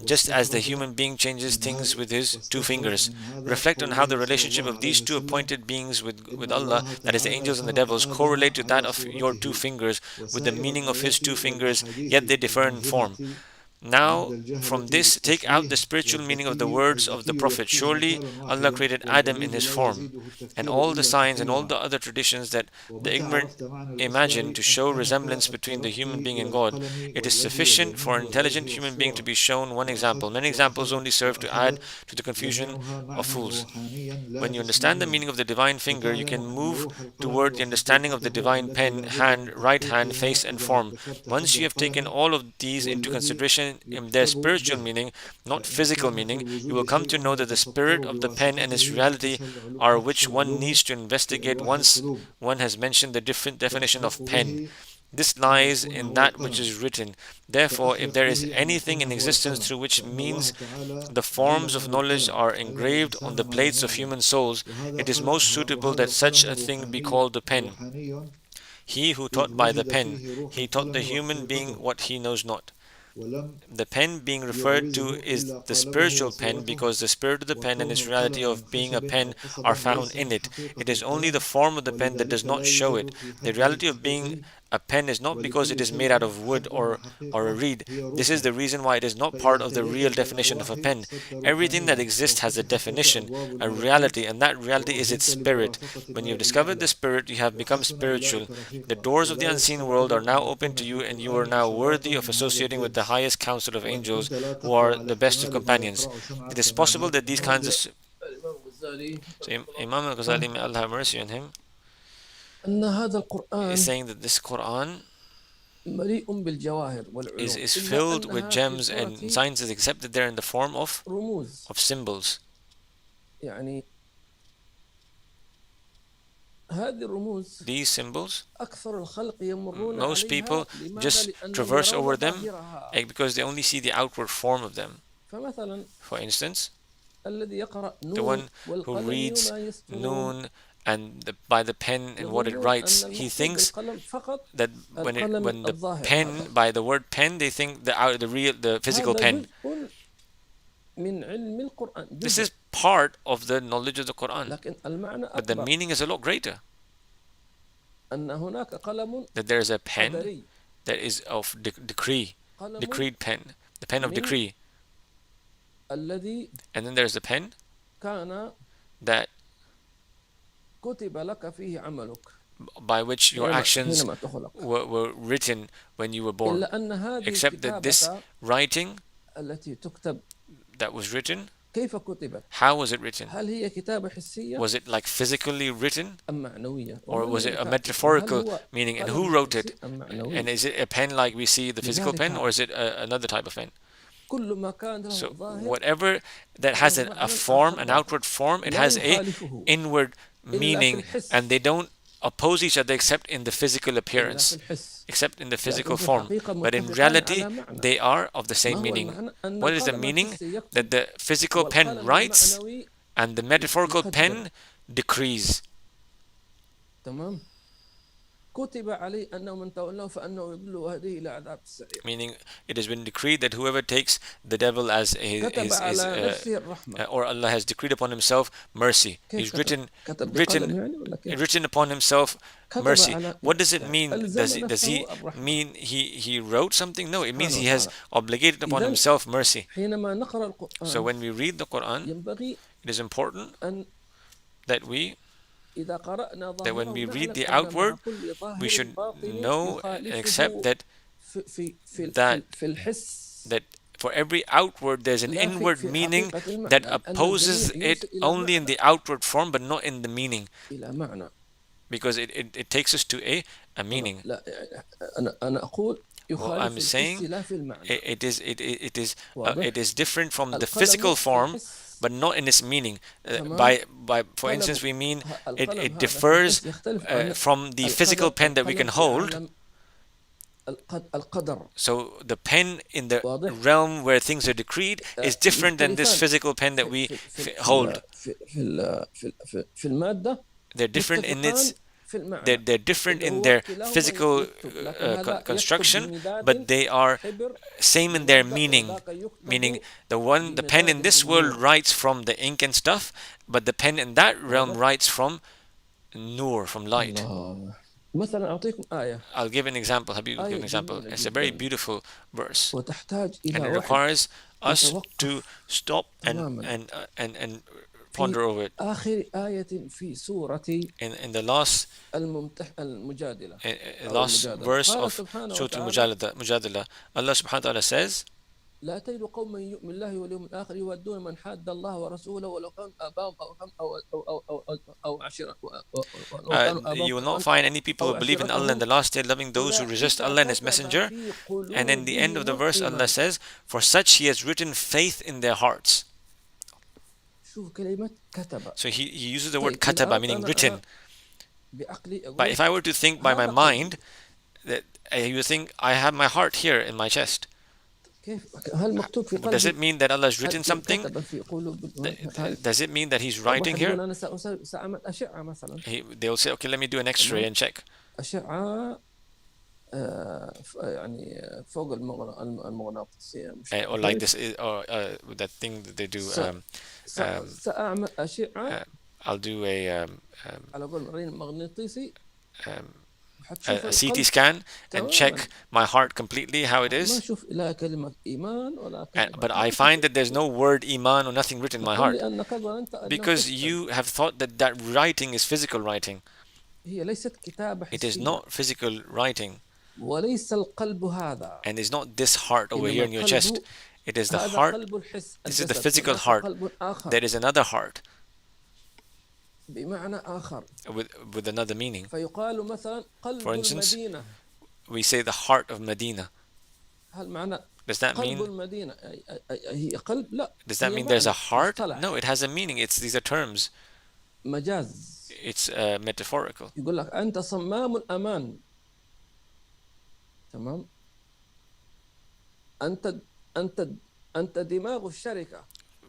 just as the واستخرج human being changes things with his two واستخرج fingers. من هذا Reflect on how the قوله صلى relationship الله of عليه these two وسلم appointed beings إن with Allah, الله that is the تعالى angels and the خلق devils, آدم correlate to that على of your two صورته fingers with the وسائر meaning of his الآيات two fingers, yet they والأحاديث differ in form. النازلة عند Now, from الجهلة this, take out the بالتشبيه spiritual meaning of the words of the الذكي Prophet. يكفيه Surely, مثالا Allah واحدا created Adam in والبليد his لا form, يزيده and التفكير all the إلا signs and all تحيرا. the other traditions that the ومتى ignorant عرفت معنى imagine الإصبع to show أمكنك resemblance between the الترقي human being إلى and God. القلم It is واليد sufficient for an والجبين والوجه intelligent human being to والصورة be shown one example. Many examples only serve to add وأخذت to the confusion جميعها of معنى fools. روحانيا لا When you understand the جسمانيا. meaning of the divine finger, you وتعلم can أن move روح القلم toward the understanding of the وحقيقته divine التي pen, لا بد hand, من right hand, face, تحقيقها and إذا form. ذكرت Once حد you have taken القلم all of these هو into الذي consideration in their يكتب spiritual به. meaning, not فإن physical كان في meaning, you will الوجود come to شيء know that the يتفكر spirit of the pen and its بواسطته reality نقش are نقش which one العلوم needs to في investigate ألواح once القلوب one has mentioned the different definition يحق of pen. به This أن lies يكون in هو that which القلم is written. Therefore, if فأخلص there is به أن anything يكون in هو existence القلم through which فإن الله means تعالى the forms of علمه knowledge القلم are علم engraved on the الإنسان ما لم plates of يعلم. human souls, وهذا it is قلم most suitable وهذا that such القلم a thing be روحاني called the pen. روحاني He who إذ taught by the وجد pen, فيه روح he taught the القلم human being وحقيقته what he knows not. ولم The pen being referred to يعوزه is إلا the قلمه spiritual pen وصورته because the spirit of the pen and وكون its reality القلم من of being a خشب pen أو قصب are found ليس in من it. حقيقة It is only the القلم form of the pen that does ولذلك not لا show يوجد it. في The حده reality of being الحقيقي a pen is not because it ولكل is made out شيء of wood حد or a وحقيقة reed. هي This is روحه the reason why it is not part فإذا of the real احتجيت إلى definition of a أرواح pen. ست Everything that روحانية أو exists has a فتحت لك definition, أبواب a الملكوت reality, and that reality is its وأهلت spirit. لمرافقة When you have ماء discovered the الأعلى spirit, you have become وحسن spiritual. أولئك The رفيقا doors of the ولا unseen world are يستبعد أن now open يكون to في you, and you are القرآن now إشارات worthy of من هذا associating with the الجنس highest council of وإن angels كنت لا who تقوى are على the best of احتمال ما companions. يقرأ It سمعك is من possible هذا that these kinds الموضع of الإمام الغزالي so Imam al-Ghazali, may Allah have mercy on him, أن هذا is القرآن saying that this Quran مليء بالجواهر والعلوم is إلا filled with أنها في gems and صورة sciences, except that they're in the form رموز. of symbols. يعني هذه الرموز These symbols, أكثر الخلق يمرون most people عليها. لماذا؟ just لأنهم traverse يرون over them ظاهرها. because they only see the outward form of them. فمثلا For instance, الذي يقرأ the نون one who والقلم reads وما يسطرون noon and by the pen and what it يظنون writes, أن he المقصود thinks بالقلم فقط that القلم when the الظاهر pen, هذا. by the word pen, they think the physical هذا pen. جزء من علم القرآن This جزء. is part of the knowledge of the Quran, لكن المعنى but the أكبر. meaning is a lot greater. أن هناك قلم that there is a pen قدري that is of decree, قلم decreed pen, the pen of من decree. الذي And then there's the pen كان that كتب لك فيه عملك by which your actions حينما تخلق. were written when you were born. إلا أن هذه Except that this الكتابة writing التي تكتب that was written, كيف كتبت؟ how was it written? هل هي كتابة حسية Was it like physically written, أم معنوية؟ or ومن was it a الكاتب؟ metaphorical وهل هو meaning, and قلم who wrote حسي it? أم And معنوي؟ is it a pen like we see the physical pen, or is it another type of pen? كل ما كان له So ظاهر whatever that has له a معنى form, آخر an باطن outward form, it لا has a يخالفه inward إلا في meaning, and they الحس don't oppose each other except in the physical إلا في appearance, الحس except in the physical لكن في form. الحقيقة But in متفقان reality, على معنى. they are of the ما same هو meaning. المعنى؟ أن What is the القلم meaning? الحسي يكتب That the physical pen والقلم writes المعنوي and the metaphorical يقدر. pen decrees. تمام. كتب عليه أنه من تولاه فأنه يضله هذه إلى عذاب السعير. Meaning, it has been decreed that whoever takes the devil as كتب على نفسه الرحمة. or Allah has decreed upon himself mercy. He's كتب بقلم يعني ولا كيف؟ written upon himself كتب mercy. على What does it نفسه. mean? ألزم Does he نفسه الرحمة. mean he wrote something? No, it means سبحانه he has وتعالى. obligated upon إذن himself mercy. حينما نقرأ So القرآن when we read the Quran, ينبغي it is important أن that we إذا قرأنا that when ظاهره we read نعلم the أن مع outward, كل ظاهر we should باطن know and accept يخالفه that that في الحس that for every outward there's an لا inward في meaning حقيقة المعنى that لأن opposes الجميع it يوصل إلى only in معنى the outward form but not in the meaning, إلى معنى. because it takes us to a meaning. لا أنا أقول Well, يخالف I'm الحس saying لا في المعنى. it is different from the القلم physical في form الحس but not in its meaning. تمام. By for قلم instance, we mean القلم it هذا في differs الحس يختلف عن from the physical pen that we can القلم في hold. عالم القدر. So the pen in the واضح. realm where things are decreed is different than this يختلفان physical pen that we hold. في المادة They're different in متفقان its في المعنى. they're different اللي in هو their كلاهما physical يكتب، لكن هذا يكتب construction, بمداد but they are حبر same in their بمادة meaning. وذاك يكتب Meaning the pen in بمداد this من world نور. writes from the ink and stuff, but the pen in that realm واضح. writes from nur, from light. الله. مثلا أعطيكم آية I'll give an example. Habib will give an example. جميلة It's a very جدا beautiful verse, وتحتاج and إلى it وحي requires us to يتوقف stop تماما and في ponder over it. آخر آية في سورة In the last المجادلة last المجادلة. verse قال of سبحانه Surah وتعالى Al-Mujadala, Allah subhanahu wa ta'ala says, لا تجد قوما يؤمن الله واليوم الآخر يودون من حاد الله ورسوله ولو كانوا آباهم أو عشيرة you will not find any people who believe in Allah and the last day loving those who resist Allah and His Messenger. And in the end of the verse, Allah says, for such He has written faith in their hearts. شوف كلمة كتب. So he uses the word kataba, meaning written. بعقلي أقول But if I were to think by my mind, that you would think, I have my heart here in my chest. كيف هل مكتوب في Does it قلبي mean that Allah has written something? كتب في قلوب Does it mean that He's writing واحد here? يقول أنا سأعمل أشعة مثلا They will say, okay, let me do an X-ray and check. أشعة يعني فوق المغناطيسية Or like this, or that thing that they do. سأعمل أشعة I'll do a على قول الرنين المغناطيسي a CT scan and check my heart completely, how it ما is. أشوف لا كلمة إيمان ولا كلمة But I find that there's no word iman or nothing written in my heart, لأنك ظننت أنه because تكتب. you have thought that that writing is physical writing. هي ليست كتابة It is حسية not physical writing, وليس القلب هذا and it's not this heart over here in your chest. It is the هذا heart. قلب الحس This is the الجسد. physical هناك heart. قلب آخر There is another heart بمعنى آخر. with another meaning. فيقال مثلا قلب For instance, المدينة. We say the heart of Medina. هل معنى Does that قلب mean المدينة هي قلب؟ لا. does that هي mean there's a معنى heart? مصطلح. No, it has a meaning. These are terms. مجاز. It's metaphorical. يقول لك أنت صمام الأمان. تمام. أنت دماغ الشركة.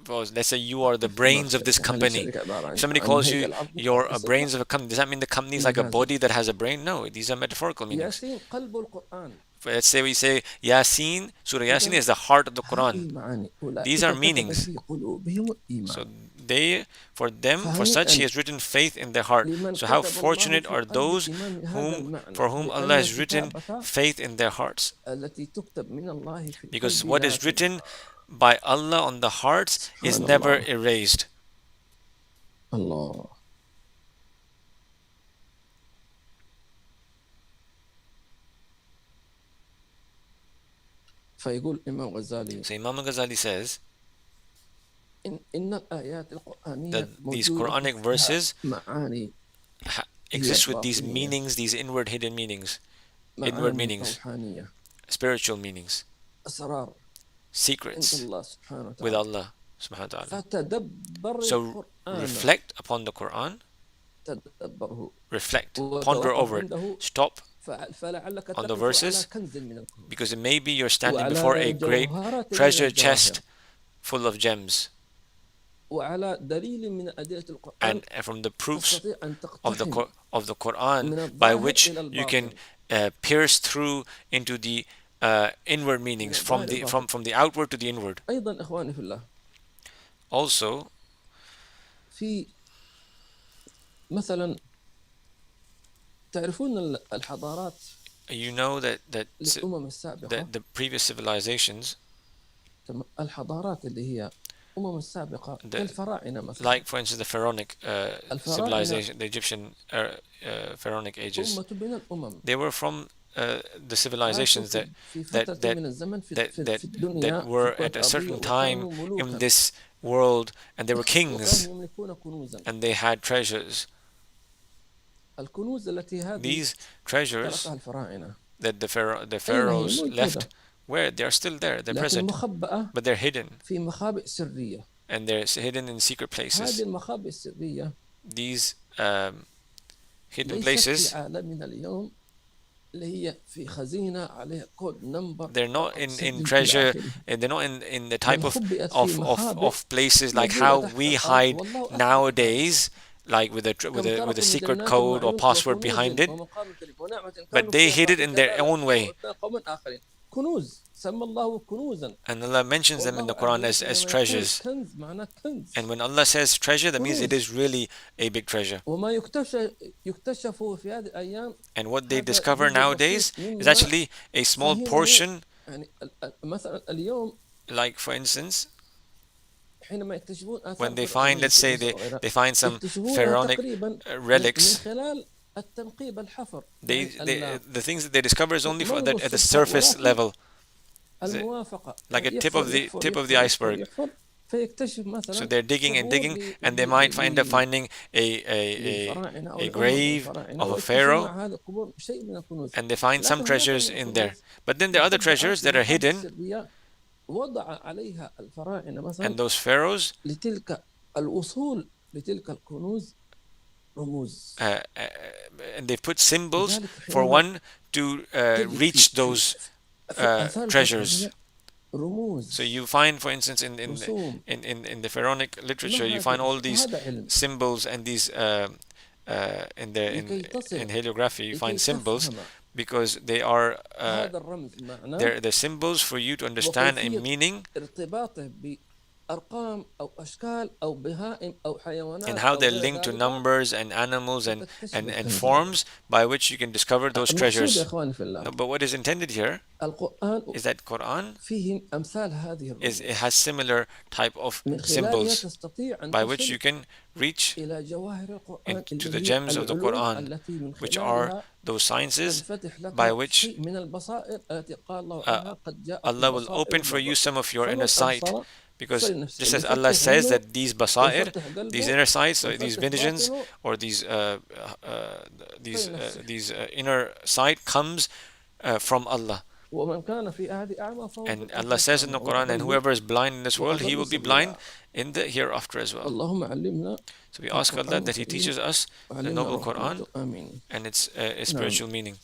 Well, let's say you are the brains of this company. If somebody calls you you're a brains of a company, does that mean the company is like a body that has a brain? No, these are metaphorical meanings. ياسين قلب القرآن. Let's say we say Yasin, Surah Yasin is the heart of the Quran. These are meanings. So for such He فهنيئا has written faith in their heart. لمن So how كتب الله fortunate في are قلب those إمام هذا for المعنى، whom Allah لأن has written الكتابة faith in their hearts. التي تكتب من الله في Because القلب what لا is written تمحى. by Allah on the hearts is سبحان never الله. erased. الله. فيقول الإمام غزالي So Imam Ghazali says إن الآيات القرآنية that these موجودة Quranic فيها verses معاني هي exist with these الباطنية، meanings, these inward hidden meanings, inward معاني meanings, روحانية، spiritual meanings, أسرار عند secrets الله سبحانه with وتعالى. Allah subhanahu wa ta'ala. فتدبر So القرآن، reflect upon the Quran, تدبره reflect, ponder وتوقف over it, عنده، stop فلعلك on the تقف على verses, كنز من الكنوز because it may be you're standing before وعلى a great جوهرة من treasure الجواهر chest full of gems, وعلى دليل من أدلة القرآن and from the proofs تستطيع أن of the تقتحم of the Quran من by الظاهر which إلى you can الباطن، pierce through into the inward من meanings, الظاهر الباطن. from the outward to the inward. أيضا إخواني في الله، Also, في مثلا تعرفون الحضارات you know that للأمم السابقة، the previous civilizations, الحضارات اللي هي الأمم السابقة كالفراعنة مثلا، like for instance the pharaonic الفراعنة civilization, the Egyptian pharaonic ages, أمة من الأمم they were from the civilizations عاشوا في فترة من الزمن في الدنيا that were في at الكرة a certain الأرضية time وكانوا in ملوكا this world, and they were وكانوا kings يملكون كنوزا. and they had treasures. الكنوز التي هذه These treasures تركها الفراعنة that the أين هي؟ pharaohs left, موجودة where they are still there, they're لكن present, مخبأة but they're hidden, في مخابئ سرية. and they're hidden in secret هذه places. المخابئ السرية These hidden ليست places, في عالمنا اليوم اللي هي في خزينة عليها كود نمبر they're not رقم in سري treasure, إلى آخره، and they're not in the type بل of خبئت في مخابئ places like موجودة how تحت we الأرض hide والله أخبر بها. nowadays, like with a كم تركوا من secret جنات code or وعيون password وكنوز behind it, ومقام كريم ونعمة but كانوا they فيها hid it in their فاكهين own way. وأتباع قوم آخرين. كنوز سمى الله كنوزا، And Allah mentions them in the والله عز Quran وجل as لما يقول treasures. كنز معناه كنز، And when Allah says treasure, that means it كنوز. is really a big treasure. وما يكتشف في هذه الأيام And what they هذا discover جزء nowadays بسيط is مما actually a small فهمه. portion. يعني مثلا اليوم Like for instance, حينما يكتشفون آثار when they find, فرعونية let's في say مصر وغيرها they find some يكتشفونها pharaonic تقريبا من relics, خلال التنقيب الحفر، they, يعني the things that they discover is only ما at the الصدفة surface ولكن level, الموافقة، like a tip of the يحفر iceberg. فيكتشف So مثلا they're digging and قبور digging, and they might end up finding للفراعنة أو a لأمم grave الفراعنة of a ويكتشفون pharaoh, مع هذه القبور شيء من الكنوز، and they find some لكن هناك treasures من in there. الكنوز But then there are other مخبأة treasures في that are مخابئ hidden, سرية وضع عليها الفراعنة مثلا and those pharaohs لتلك الوصول لتلك الكنوز رموز. and they've put symbols لذلك for حينما one to تجد reach those في الآثار treasures. الفرعونية رموز، So you find, for instance, رسوم، in the pharaonic literature, you find all these وهذا علم symbols and these لكي تصل in heliography you لكي find symbols تفهم because they are هذا الرمز معناه they're symbols for you to understand a وكيفية meaning ارتباطه بأرقام أو أشكال أو بهائم أو and حيوانات how أو they're غير linked to ذلك numbers and animals فتكتشف and الكنز. forms by which you can discover those المقصود يا treasures. إخواني في الله No, but what is intended here القرآن is that Quran فيه أمثال هذه الرموز it has similar type of من خلالها symbols تستطيع أن by which تصل you can reach إلى جواهر القرآن to the اللي هي gems of the العلوم Quran, التي من which are خلالها those sciences تنفتح by لك which شيء من البصائر التي قال الله عنها قد جاءت Allah will البصائر open for you من some of your فمن inner sight, أبصر because فلنفسه just as اللي Allah يفتح says عينه that these basair, ويفتح these قلبه inner sights, or these ويفتح visions, باطنه or فلنفسه these inner sight comes from Allah. ومن كان في هذه أعمى فهو في And الآخرة Allah says in the أعمى Quran, and وأضل whoever is blind in this world, he will وأضل be blind سبيلا. in the hereafter as well. اللهم علمنا So we ask Allah القرآن that He الكريم teaches us the وعلمنا noble Quran رحمته آمين. and its نعم. spiritual meaning.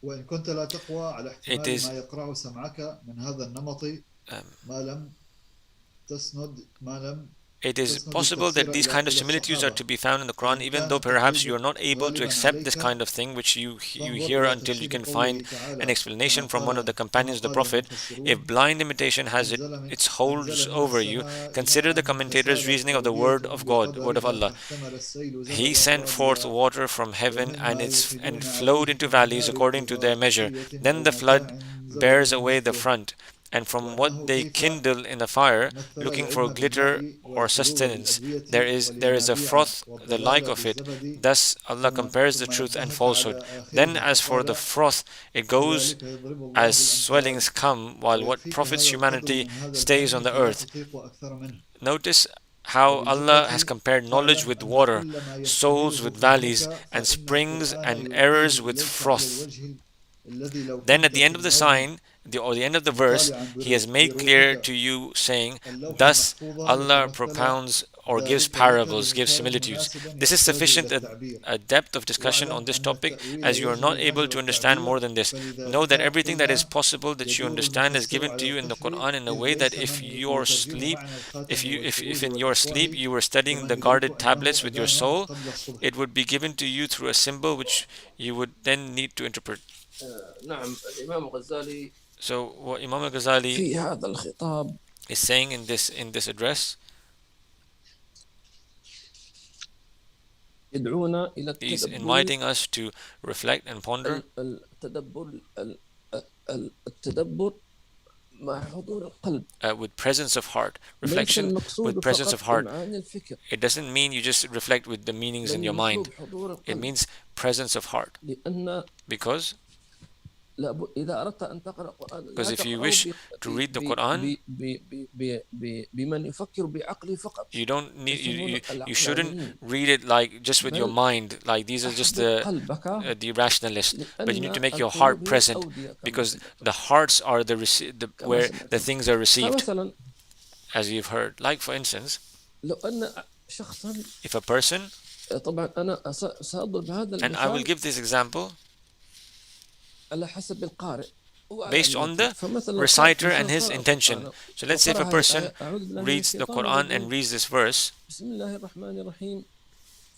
وإن كنت لا تقوى على احتمال is- ما يقرأه سمعك من هذا النمط Um, ما لم it is تسند possible التفسير that these kind إلى of إلى similitudes are الصحابة، to be found in the Quran, فإن even though كان perhaps you are التقليد not able to غالبا accept this عليك kind of thing which you فانظر hear إلى until you تفسير can find قوله an تعالى explanation from one of the companions كما of the قال Prophet. If المفسرون blind imitation has its holds أنزل من over you, السماء consider the ماء commentator's فسالت reasoning of the أودية word of God, بقدرها word of Allah. فاحتمل السيل He زبدا sent forth رابيا water from heaven, and ومما it يوقدون flowed عليه into valleys كنار according to their measure. قرية Then أو the flood متاع زبد bears away the مثله. front, and from what وأنه they كيف kindle in the fire, مثل looking for العلم glitter بالماء or والحبوب sustenance, بالأدوية there is a والينابيع froth the like والضلال of it. بالزبد. Thus Allah compares the ثم truth and نبهك على falsehood. Then آخره as for the فقال froth, it goes كذلك يضرب as الله الأمثال swellings come, while what ويكفيك profits هذا القدر humanity من هذا stays on الفهم the فلا earth. تطيق أكثر منه. Notice how Allah has وبالجملة compared knowledge فاعلم with أن water, كل ما souls يحتمله with valleys, فهمك and فإن springs القرآن and يلقيه errors with إليك على froth. الوجه الذي لو Then at كنت the end في of the النوم sign, or the end of the verse, مطالعا He has made clear to بروحك you, saying, اللوح thus المحفوظ Allah لتمثل propounds or gives ذلك لك parables, gives بمثال similitudes. مناسب This is يحتاج sufficient إلى التعبير. a depth of discussion on واعلم this أن topic, التأويل as you are يجب not الفهم able to understand more والتعبير، than this. Know that فلذلك everything that is قلنا possible that you يدور understand is المفسر given to على you in the الكشف Quran in a إذ way that ليس if من your يترجم sleep, معنى if الخاتم you if والحروج in your sleep والأفواه you were studying كمن the يدرك guarded أنه tablets with your أذان soul, قبل الصبح. it would be given to you through a symbol which you would then need to interpret. نعم الإمام الغزالي So what Imam al-Ghazali في هذا الخطاب is saying in this address, يدعونا إلى he's التدبر inviting us to reflect and ponder التدبر التدبر مع حضور القلب. with presence of heart, ليس reflection with المقصود presence فقط of heart. إمعان الفكر، It doesn't mean you just reflect with the meanings in بل your mind. المطلوب حضور It القلب. means presence of heart. لأن Because إذا أردت أن تقرأ القرآن لا if you تقرأه wish to read the Quran, بمن يفكر بعقله فقط. you don't need يسمونه you shouldn't العقلانيين. read it like just with your بل mind, like these are just أحضر قلبك the rationalists, but you need to لأن make your heart القلوب هي present, الأودية كما because سمعتم the hearts are كما where the سمعتم. things are received, فمثلا as you've heard. Like for instance, لو أن شخصا if a person, طبعا أنا سأضرب هذا and I will المثال give this example على حسب القارئ وعلى based on the نيته. فمثلا reciter and إنسان his قرأ intention. القرآن So let's say if a وقرأ person الآية أعوذ بالله من reads the الشيطان Quran and الرجيم reads this verse, بسم الله الرحمن الرحيم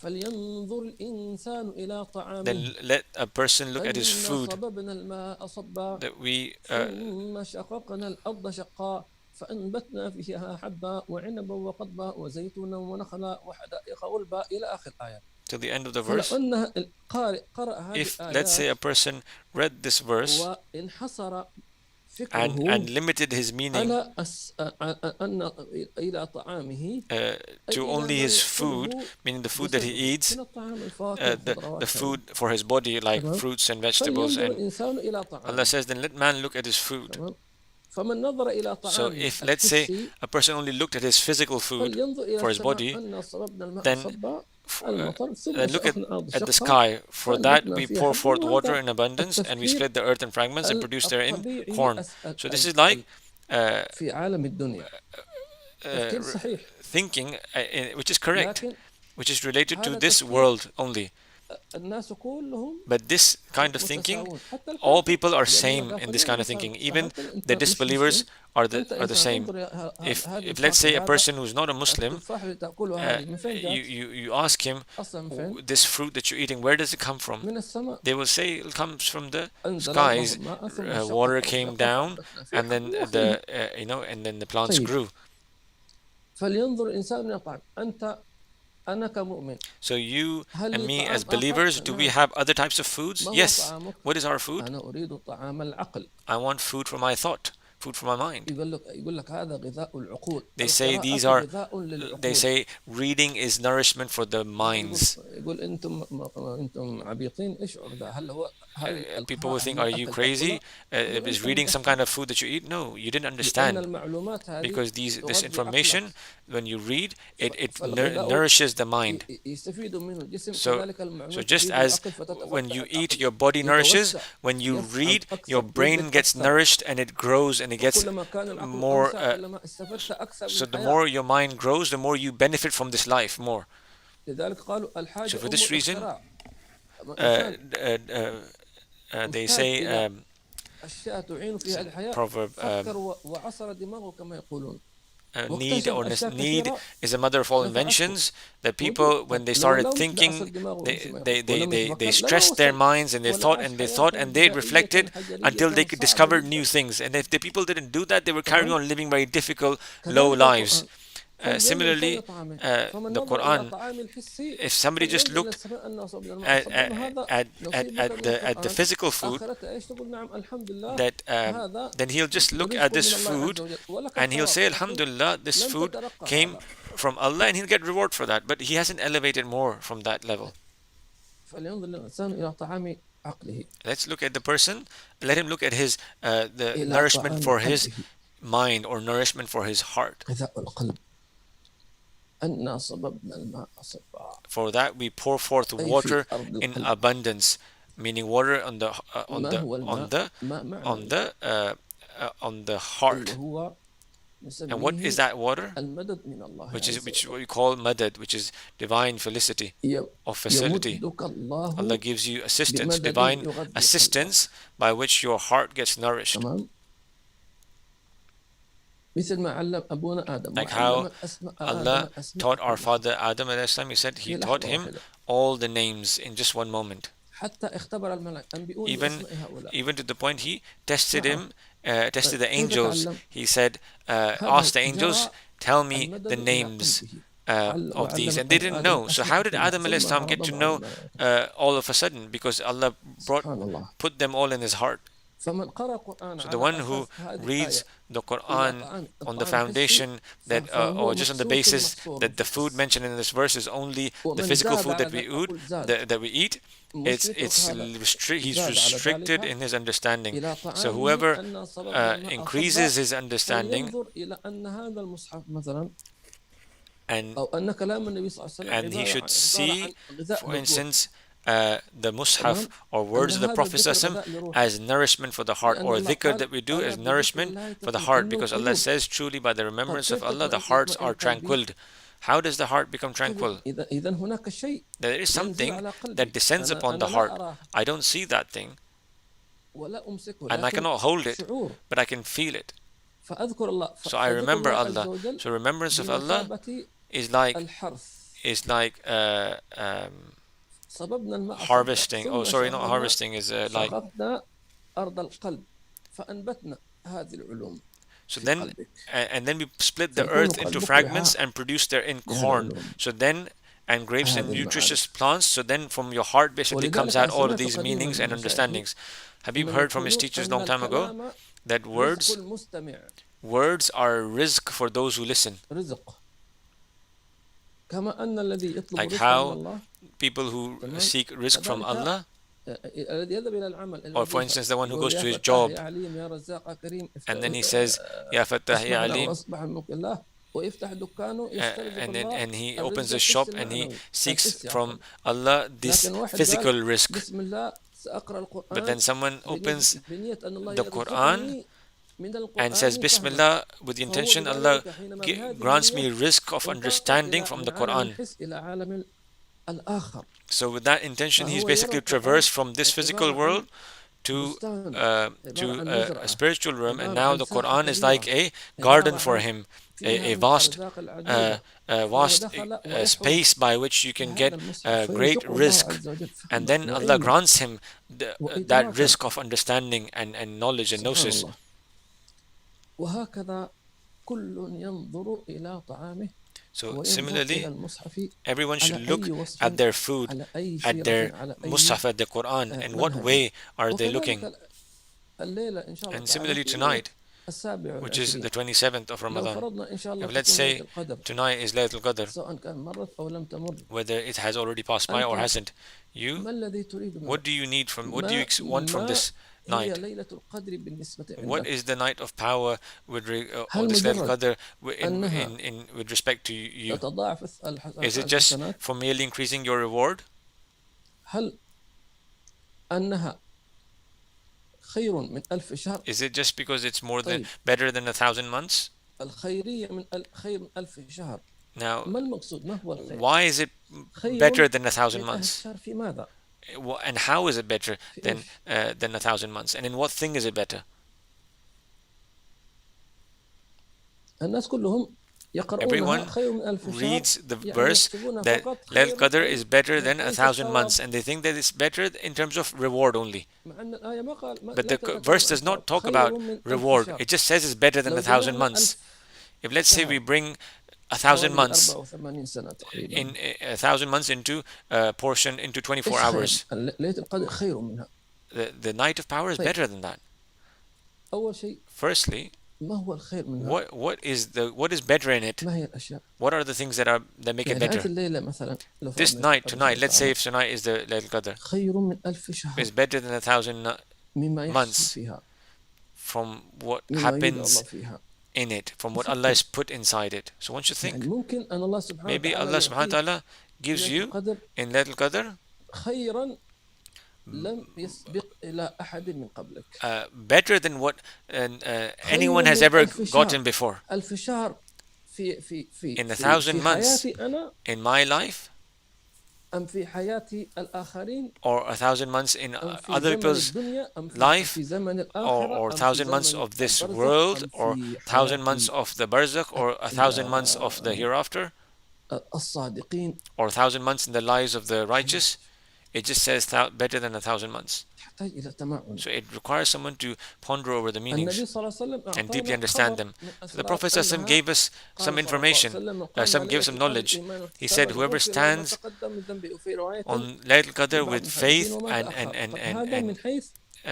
فلينظر الإنسان إلى طعامه then let a person look at his أنا food صببنا الماء صبا that we ثم شققنا الأرض شقا فأنبتنا فيها حبا وعنبا وقضبا وزيتونا ونخلا وحدائق غلبا إلى آخر الآية. till the end of the فلو verse. أن القارئ قرأ هذه If let's say a الآيات person read this verse وانحصر and فكره limited his meaning على أن إلى طعامه to إلى only ما his food, يأكله meaning the food that he جسده eats, من الطعام الفواكه the والخضروات food for his body, like تمام. fruits and vegetables, فلينظر and الإنسان إلى Allah طعامه says, then let man look at his food. تمام. فمن نظر إلى So طعامه if let's say الحسي a person only looked at his physical food فلينظر إلى for his السماء body, أن صببنا الماء then صبا f- المطر ثم then look شققنا الأرض at the شقا sky. For that فأنبتنا we فيها pour حبا. forth water وهذا in abundance, and we التفكير split the earth in fragments and produce therein الطبيعي corn. So this is like في عالم الدنيا تفكير صحيح thinking which is correct, لكن which is related to هذا this التفكير world only. الناس كلهم But this kind of thinking, متساوون حتى all الكافر people are لأن same in this الكافرين kind of متساوون. thinking. Even فحتى أنت the مش disbelievers مسلم are أنت the إنسان same. انظر هذه If let's say a الفاكهة person who's not a Muslim, التفاح اللي تأكلها هذه من فين جات؟ you ask him, أصلا من فين؟ this fruit that you're eating, where does it come from? من السماء. They will say it comes from the أنزل skies. الله الماء ثم شقق Water الأرض came شقا down, فأنبتنا فيها and then حبا وآخره. and then the plants طيب. grew. فلينظر الإنسان من الطعام. أنا كمؤمن So you هل and لي me طعام as believers, آخر؟ do we نعم. have other types of foods? ما هو Yes. طعامك؟ What is our food? أنا أريد طعام العقل. I want food for my thought, food for my mind. يقول لك هذا غذاء العقول. They say القراءة these are, غذاء للعقول. they say reading is nourishment for the minds. يقول أنتم عبيطين إيش ده؟ هل People will القراءة think, هي are you أكل crazy? تأكله؟ Is reading some kind of food that you eat? No, you didn't لأن understand. المعلومات هذه Because this تغذي information, عقلك. when you read, it فالغذاء nourishes the mind. يستفيد منه الجسم So, كذلك المعلومات so just تفيد as العقل فتتفتح when you eat, العقل. your body nourishes. يتوسع When you يفهم read, أكثر your brain يدرك gets أكثر. nourished and it grows and it gets وكلما كان العقل more. أوسع كلما استفدت أكثر So من the الحياة. more your mind grows, the more you benefit from this life more. لذلك قالوا الحاجة So for أم this reason, الاختراع. they say أشياء تعين في هذه الحياة proverb فكر وعصر دماغه كما يقولون. need واكتشف or أشياء need كثيرة is the mother of all نفعته. inventions. That موجود. people, when they لو started لم thinking, لأصل دماغه مثل they ما they يقول they ولم they, they يتفكر لما stressed their وصل minds, and they ولا thought عاش and they thought حياة and they بدائية reflected until they حجرية could صعبة discover new جدا. things. And if the people didn't do that, they were carrying تمام. on living very difficult, low كذلك lives. القرآن فلينظر في Similarly, طعامه فمن the نظر إلى Quran, طعام الحسي if somebody just فلينظر إلى looked السماء أن أصبنا الماء at, صبا هذا نصيبك من at the القرآن. physical food, آخرة إيش تقول نعم الحمد لله that هذا then he'll just look at رزق this من الله عز food وجل ولك and he'll الثواب say, لكن Alhamdulillah, this لم food تترقى came هذا. from Allah, and he'll get reward for that, but he hasn't elevated more from that level. فلينظر الإنسان إلى طعام عقله Let's look at the person, let him look at his the إلى nourishment طعام for his قلبه mind, or nourishment for his heart. غذاء القلب أنا صببنا الماء صبا For that we pour forth أي في water أرض in القلب. abundance, meaning water ما هو الماء؟ ماء معنوي on the اللي heart. هو And what is نسميه that water? المدد من الله عز Which وجل. what we call madad, which is divine felicity or facility. يمدك الله Allah gives you assistance, بمدد divine يغذي قلبك. assistance by which your heart gets nourished. تمام مثل ما علم أبونا آدم Like وعلم how أسماء Allah آدم أسماء taught our كلها father Adam alayhi salam, he said في he taught لحظة him واحدة all the names in just one moment. حتى اختبر الملك أنبئوني Even بأسماء هؤلاء. even to the point he tested نعم. him, tested the كيف angels. تعلم؟ He said, هذا ask the angels, جرى tell me المدد the إلى names قلبه. of these, وعلم and they didn't آدم know. So how الأسماء did كلها Adam alayhi ثم salam get to عرضهم على know الملائكة. all of a sudden? Because Allah سبحان الله. put them all in his heart. فمن قرأ القرآن So the على one who أساس هذه reads الآية the إلى Quran on the الطعام الحسي foundation that, فهو or just on the مبسوط basis محصور that في the food الحس. mentioned in this verse is only the ومن physical زاد food that على we ذلك eat, أقول زاد that we eat, مش يترك هذا he's زاد على restricted ذلك in his understanding. إلى So طعامه whoever أن صببنا الماء increases صبا his understanding, فلينظر إلى أن هذا المصحف مثلا and أو أن كلام النبي صلى الله عليه وسلم he should عبارة عن see, غذاء for للروح. instance, the Mus'haf تمام or أن words of the هذا Prophet الذكر ﷺ غذاء لروح as nourishment for the heart, لأن or الله dhikr قال that we do ألا as بذكر nourishment الله for the heart, تطمئن because Allah القلوب. says, truly by the طب remembrance of كيف Allah the تطمئن hearts are قلبي؟ tranquilled. How does the heart become طيب tranquil? إذا هناك شيء There is ينزل something على that قلبي descends upon أنا the لا heart. أراه I don't see that thing, ولا أمسكه and I لكن cannot hold it, شعور but I can feel it. فأذكر الله So I فذكر remember الله عز Allah. وجل So remembrance of Allah بمثابة is like الحرث صببنا الماء صبا harvesting. Oh, ثم sorry, not شققنا harvesting, is like. شققنا أرض القلب فأنبتنا هذه العلوم So في then, قلبك and then we split the فيكون earth into قلبك fragments وعاء and produce therein لهذه corn. العلوم So then, and grapes and هذه nutritious المعارف. plants. So then, from your heart basically comes ولذلك out أنا all of سمعت these قديما meanings من and مشايخي understandings. Habib أنهم heard from his يقولون teachers أن long time ago الكلام that رزق المستمع words are rizq for those who listen. رزق كما أن الذي يطلب Like الرزق من how الله people who تمام seek rizq from كذلك Allah, الذي يذهب إلى العمل إلى or for الوظيفة instance the one who يقول goes يا to his فتاح job يا عليم يا رزاق يا كريم and then he says, Ya Fattah, Ya أصبحنا Alim, وأصبح ملك الله ويفتح دكانه يسترزق الله and he الرزق opens his الحسي shop and he المعنوي seeks الحسي from عفوا Allah this لكن واحد physical قال risk. بسم الله سأقرأ But then القرآن someone opens بنية أن الله the Quran يرزقني من and says القرآن فهما Bismillah with the فهو intention Allah بذلك حينما بهذه grants me النية risk of انتقل understanding إلى from من the عالم Quran. الحس إلى عالم الآخر So with that intention he's فهو يرى basically القرآن traversed from this physical عبارة عن world to بستان عبارة عن a مزرعة spiritual realm, and عبارة now عن the ساحة Quran is like كبيرة a garden عبارة for عن him, فيها a من vast الأرزاق العديدة فهو vast دخل ويحوز space by which you في can هذا get المصحف great فيرزقه الله risk, عز وجل and فهما then Allah وعلما grants him that وإدراكا risk of understanding and knowledge and سبحان gnosis. الله وهكذا كل ينظر إلى طعامه So وينظر إلى similarly, المصحف everyone should على look أي وصف at their food, على أي at their سيرة على أي Mus'haf, at the Quran, and what منهج way are they looking. وكذلك الليلة إن شاء الله And تعالى similarly في ليلة tonight, السابع which is والعشرين the 27th of لو Ramadan, فرضنا إن شاء الله if let's تكون ليلة say القدر tonight is Laylatul Qadr, سواء كان مرت أو لم تمر whether it has already passed by or أنت hasn't, you, ما الذي تريد منه what do you need from, what do you want from ما this هي night? ليلة القدر بالنسبة What عندك is the night of power with or هل this Laylatul مجرد Qadr أنها with respect to you? تتضاعف Is it just الحسنات for merely increasing your reward? هل أنها خير من 1000 شهر Is it just because it's more than طيب better than 1,000 months? الخيرية من خير من 1000 شهر Now, ما المقصود ما هو الخير why is it خير better than 1,000 من 1000 months? شهر في ماذا And how is it better في than إيش 1,000 months? And in what thing is it better? الناس كلهم يقرؤونها Everyone خير من ألف شهر، reads the يعني verse يحسبونها that فقط Laylatul خير Qadr is better من than a حيث thousand الثواب. months, and they think that it's better in terms of reward only. مع أن الآية ما قال But لا the تتكلم verse عن does الثواب، not talk خير about من ألف reward. شهر. It just says it's better than لو a thousand جمعنا months. ألف If let's say we شهر bring a thousand حوالي months 84 سنة تقريبا، in a thousand months into a portion into 24 إيش خير؟ hours, ليلة القدر خير منها. the night of power is طيب better than that. أول شيء Firstly, ما هو الخير منها؟ what is better in it? ما هي الأشياء؟ What are the things that make it يعني هذه better? الليلة مثلا لو This فرضنا night, قبل tonight, let's say تعالى if tonight is the Laylatul Qadr, خير من ألف شهر is better than a thousand مما يحصل months فيها، from what مما يريد الله happens فيها. in it, from what Allah has put inside it. So one should يعني think, ممكن أن الله سبحانه maybe وتعالى Allah subhanahu wa يعطيك ta'ala gives ليلة you القدر in Laylatul Qadr خيرا لم يسبق إلى أحد من قبلك. better than what خير anyone has من ever ألف gotten شهر. before. ألف شهر In a thousand months حياتي أنا in my life, أم في حياة الآخرين or a thousand months in أم في other زمن people's الدنيا أم life, في زمن or الآخرة أم في thousand months زمن of this البرزخ world, أم or في thousand حياة months of the barzakh, or a thousand months of the hereafter, الصادقين. or a thousand months in the lives of the righteous. It just says better than a thousand months. تحتاج إلى تمعن. So it requires someone to ponder over the النبي meanings صلى الله عليه وسلم and deeply أعطانا understand خبر them. من So the أسرار Prophet ﷺ أنها gave us قال some صلى الله عليه information, وسلم قام some gave ليلة some القدر knowledge. إيمانا He said, واحتسابا whoever غفر له ما stands تقدم من ذنبه. وفي رواية on Laylatul Qadr لبعض with المحدثين faith وما تأخر. هذا من حيث uh,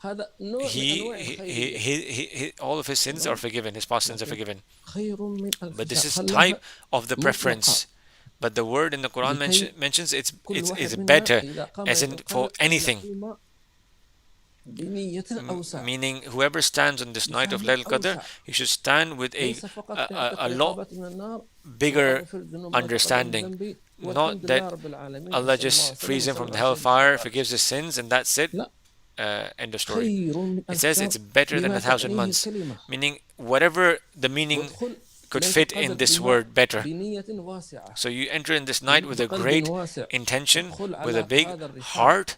هذا نوع من أنواع الخيرية. all of his sins are forgiven, his past sins are لكن forgiven. خير من ألف But this شهر. is خلها type of the مطلقة preference. But the word in the Quran لكي mentions it's كل واحد is منها better, إذا قام as ليلة in for القدر أن anything. يقوم بنية أوسع Meaning, whoever stands on this night of بفهم Laylatul Qadr, أوسع، he should stand with ليس فقط يعتق a lot رقابة من النار bigger وأغفر الذنوب ما تقدم من understanding. ذنبي Not والحمد لله that رب العالمين Allah وصلى الله just وسلم frees him from وسلم the على سيدنا hellfire, محمد. forgives his sins, and that's it. لا، End of story. خير من It ألف says شهر it's better than بما a thousand تعنيه months, الكلمة. meaning whatever the meaning وادخل could ليلة fit القدر in this بها word better. بنية واسعة So you enter in this night with a بقلب great واسع. intention, ادخل with a على big هذا الرحاب heart.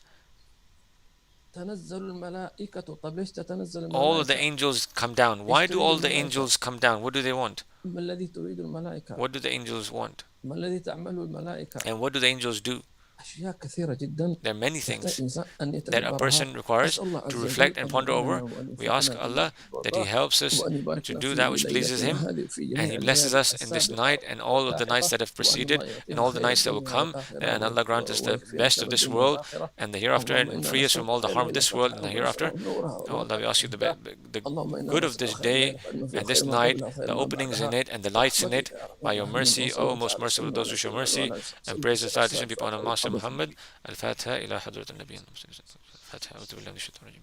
تنزل الملائكة. طب ليش تتنزل All of the الملائكة؟ angels come down. Why إيش do تريد all the الملائكة؟ angels come down? What do they want? ما الذي تريد الملائكة؟ What do the angels want? ما الذي تعمله الملائكة؟ And what do the angels do? أشياء كثيرة جدا There are many يحتاج things الإنسان أن that a يتدبرها. person requires أسأل الله to عز reflect وجل and أن ponder يعيننا over. وأن We ask يوفقنا Allah لما that He يرضاه helps us وأن to يباركنا do في that which pleases ليلتنا Him, هذه في and جميع He blesses الليالي us in this السابقة night and all of the nights واللاحقة that have وأن preceded الله and يعطينا all the خير nights that will الدنيا come, والآخرة and Allah grant us the ويكفينا best شر of this الدنيا world والآخرة. and the hereafter, اللهم and إنا free us from نسألك all the خير harm of ليلة this world and القدر the hereafter. ويسره ونورها Oh Allah, we ask you وبركاتها. the اللهم إنا good of نسألك this خير day الليلة فإنه فيها and خير this ما night, قبلها وخير the ما openings in بعدها it and the lights in برحمتك it, يا أرحم by your الراحمين. mercy, وصلى O الله most على merciful of سيدنا those وعلى who show سيدنا mercy, وعلى and سيدنا praise and السادة salutation be upon our Master الفاضل. Muhammad. Al-Fatiha ila Hadrat al-Nabi. Al-Fatiha. A'udhu billahi minash shaitanir rajim.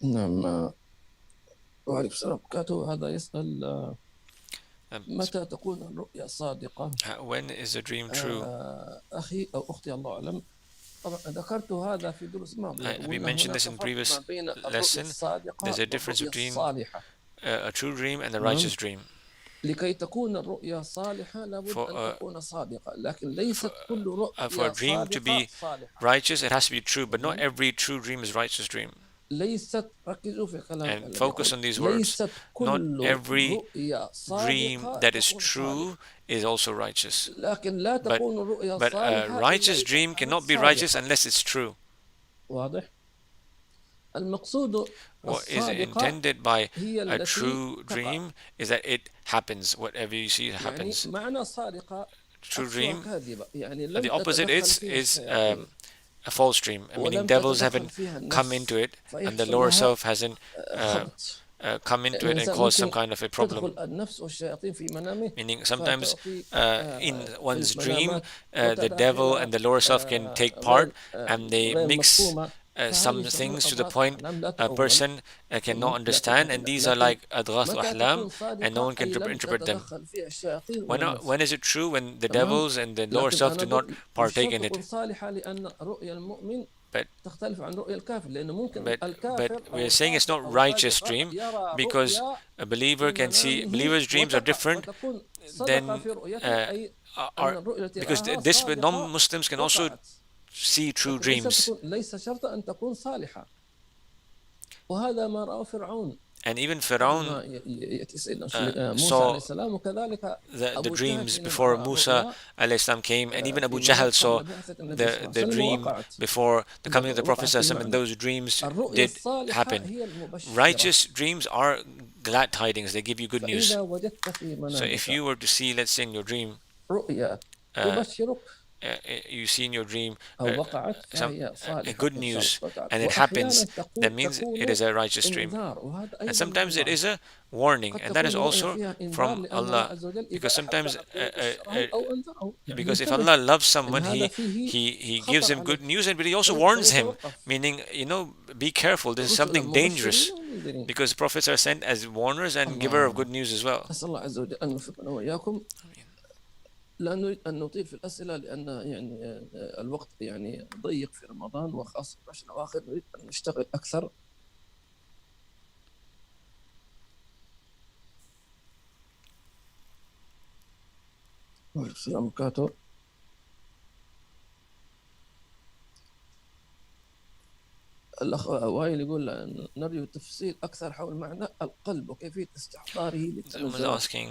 نعم. وعليكم السلام وبركاته. هذا يسأل Um, متى تكون الرؤيا صادقة؟ when is a dream true? أخي أو أختي الله أعلم. طبعا ذكرت هذا في دروس ماضية. We mentioned this in previous lesson. There's a difference between a true dream and a righteous dream. لكي تكون الرؤيا صالحة لابد أن تكون صادقة، لكن ليست كل رؤيا for a dream to be righteous, it has to be true, but not every true dream is righteous dream. ليست، ركزوا في كلام And focus on these words. Not every dream that is true is also righteous. لكن لا تكون الرؤيا But a righteous dream cannot be righteous unless it's true. واضح؟ المقصود What is intended by a true dream is that it happens. Whatever you see, it happens. يعني معنى صادقة True dream, يعني the opposite is a false dream, meaning devils haven't come into it and the lower self hasn't come into it and caused some kind of a problem. Meaning sometimes in one's dream, the devil and the lower self can take part and they mix some فهذه يسمون things to the أضغاث point الأحلام لا a تؤول. person cannot understand, and these are لكن like adghath wa متى ahlam, تكون and no صادقة one can أي لم interpret them. تتدخل فيها الشياطين When, والنفس. when is it true? When the تمام. devils and the lower لكن self أنا do not قلت مش partake شرط in it. تكون صالحة لأن رؤيا المؤمن But تختلف عن رؤيا الكافر، لأنه ممكن but الكافر أو we're saying it's الفاسق not أو righteous الفاجر dream, يرى because رؤيا a believer في can see, منامه believers' dreams are وتقع، different فتكون صدق than في رؤيته، uh, أي أن are, الرؤيا التي because رآها this صادقة non-Muslims can also وقعت، see true لكن dreams. ليس شرط أن تكون صالحة. وهذا ما رأى فرعون And even قبل Pharaoh ما يأتي سيدنا موسى عليه saw السلام، وكذلك the أبو جهل dreams حينما before رأى Musa الرؤيا alayhi salam came, and even في Abu منام Jahl saw قبل بعثة النبي صلى الله عليه the وسلم dream ووقعت، before the coming of the Prophet وقعت sallallahu alaihi wasallam, and بالمعنى. those dreams الرؤيا did الصالحة happen. هي المبشرة. Righteous dreams are glad tidings, they give you good news. فإذا وجدت في So if منامك you were to see, let's say in your dream, رؤيا uh, تبشرك you see in your dream أو وقعت some فهي صالحة good بالشرط news وقعت. and it وأحيانا happens, that means it تكون is a righteous dream. إنذار، وهذا And أيضا من sometimes it الله. is a warning, قد and that is تكون الرؤيا also فيها إنذار from لأن الله Allah, عز وجل إذا because أحب sometimes عبده بشره أو أنذره، يعني because if انتبه Allah loves إن someone, هذا he فيه he gives خطر him good عليك news, and but he also warns him, فليتوقف. meaning, be careful, this is رسلا something مبشرين dangerous, ومنذرين. because prophets are sent as warners and giver of الله، good news as well. أسأل الله عز وجل أن يوفقنا وإياكم. لا نريد أن نطيل في الأسئلة لأن يعني الوقت يعني ضيق في رمضان، وخاصة في العشر الأواخر نريد أن نشتغل أكثر. السلام عليكم. الأخ وائل يقول نرجو تفصيل أكثر حول معنى القلب وكيفية استحضاره Someone was للتنزلات. asking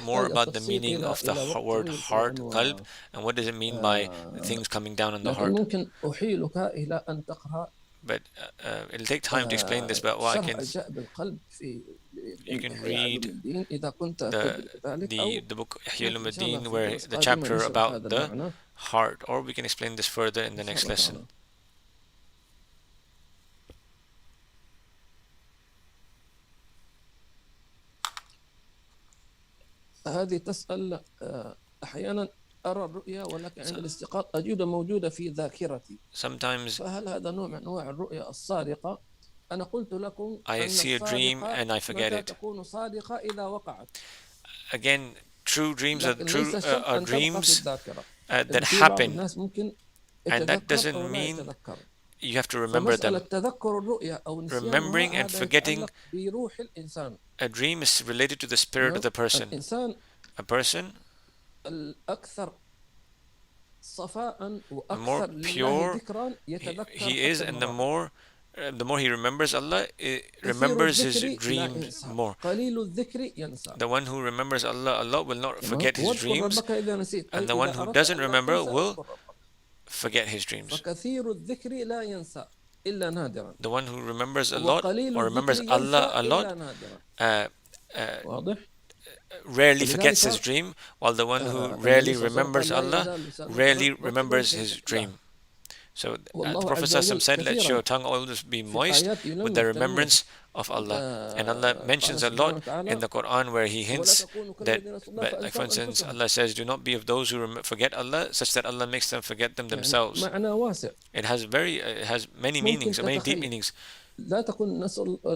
more about the meaning of the word heart, qalb, and what does it mean by things coming down on the لكن heart. ممكن أحيلك إلى أن تقرأ But it'll take time to explain this, but what I شرح can, الجاء بالقلب في you can إحياء علوم read الدين إذا كنت تدرك ذلك، أو the book Ihya لكن إن شاء الله Ulumuddin, في where درس the قادمة chapter نشرح about هذا the المعنى heart, or we can explain this further in the إن شاء next الله lesson. تعالى. هذه تسأل أحيانا أرى الرؤيا ولكن عند الاستيقاظ أجدها موجودة في ذاكرتي، Sometimes فهل هذا نوع من أنواع الرؤيا الصادقة؟ أنا قلت لكم I أن see a dream الصادقة and I forget متى it. تكون صادقة إذا وقعت، Again, true dreams are لكن true ليس شرط are أن تبقى في dreams الذاكرة. that في بعض happen, الناس ممكن and that يتذكر doesn't أو لا mean يتذكر. you have to remember فمسألة them. تذكر الرؤيا أو Remembering نسيانها and هذا forgetting يتعلق بروح الإنسان. a dream is related to the spirit of the person. الإنسان A person, الأكثر صفاء the more وأكثر لله pure ذكرا يتذكر he is, أكثر and مرة. the more he remembers Allah, كثير remembers his الذكر لا dreams ينسى، more. قليل الذكر ينسى. The one who remembers Allah a lot will not تمام. forget his واذكر dreams, ربك إذا نسيت، أي and the one إذا who أردت doesn't أن لا remember تنسى will اذكر ربك. forget his dreams. فكثير الذكر لا ينسى إلا نادرا، The one who remembers a lot وقليل or remembers الذكر Allah ينسى a إلا lot نادرا. واضح؟ rarely forgets his لذلك dream, while the one who النبي rarely صلى الله عليه وسلم remembers قال لا Allah يزال لسانك rarely رطبا remembers في his ذكر الله. dream. So the والله Prophet عز وجل ﷺ said, let your كثيرا tongue always be في moist آيات with the ينمي التنمية. remembrance of Allah. And Allah قال mentions a سبحانه lot in وتعالى the Quran where He ولا hints تكونوا that, كالذين نسوا الله like for فأنساهم instance, أنفسهم. Allah says, do not be of those who forget Allah, such that Allah makes them forget them يعني themselves. معنى واسع. It has many ممكن meanings, many deep تتخيل meanings. لا تكون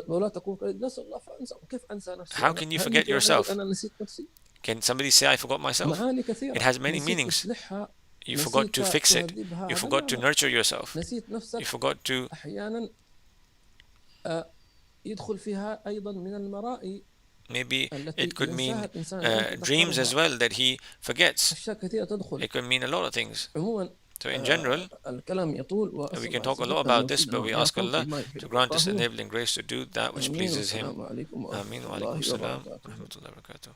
ولا تكون نسوا الله فأنسى. كيف أنسى نفسي؟ How can you هل forget يمكن أن أقول yourself? أنا نسيت نفسي؟ Can somebody say, I forgot myself? معاني It كثيرة. has many نسيت meanings. تصلحها، You forgot نسيت to fix it. تهذبها، You هذا forgot to معنى. nurture yourself. نسيت You نفسك. forgot to. أحيانا يدخل فيها أيضا من المرائي Maybe التي it could mean ينساها الإنسان dreams as well that he forgets. أشياء كثيرة تدخل. It could mean a lot of things. عموما So in general, الكلام يطول we وأسأل can الله talk a عز lot وجل أن about this, but يوفقنا we ask وإياكم Allah فيما to يحب grant us ويرضاه. enabling grace to do that which آمين pleases والسلام Him. عليكم ورحمة Ameen wa الله alaikum salam wa وبركاته. rahmatullahi wa barakatuh.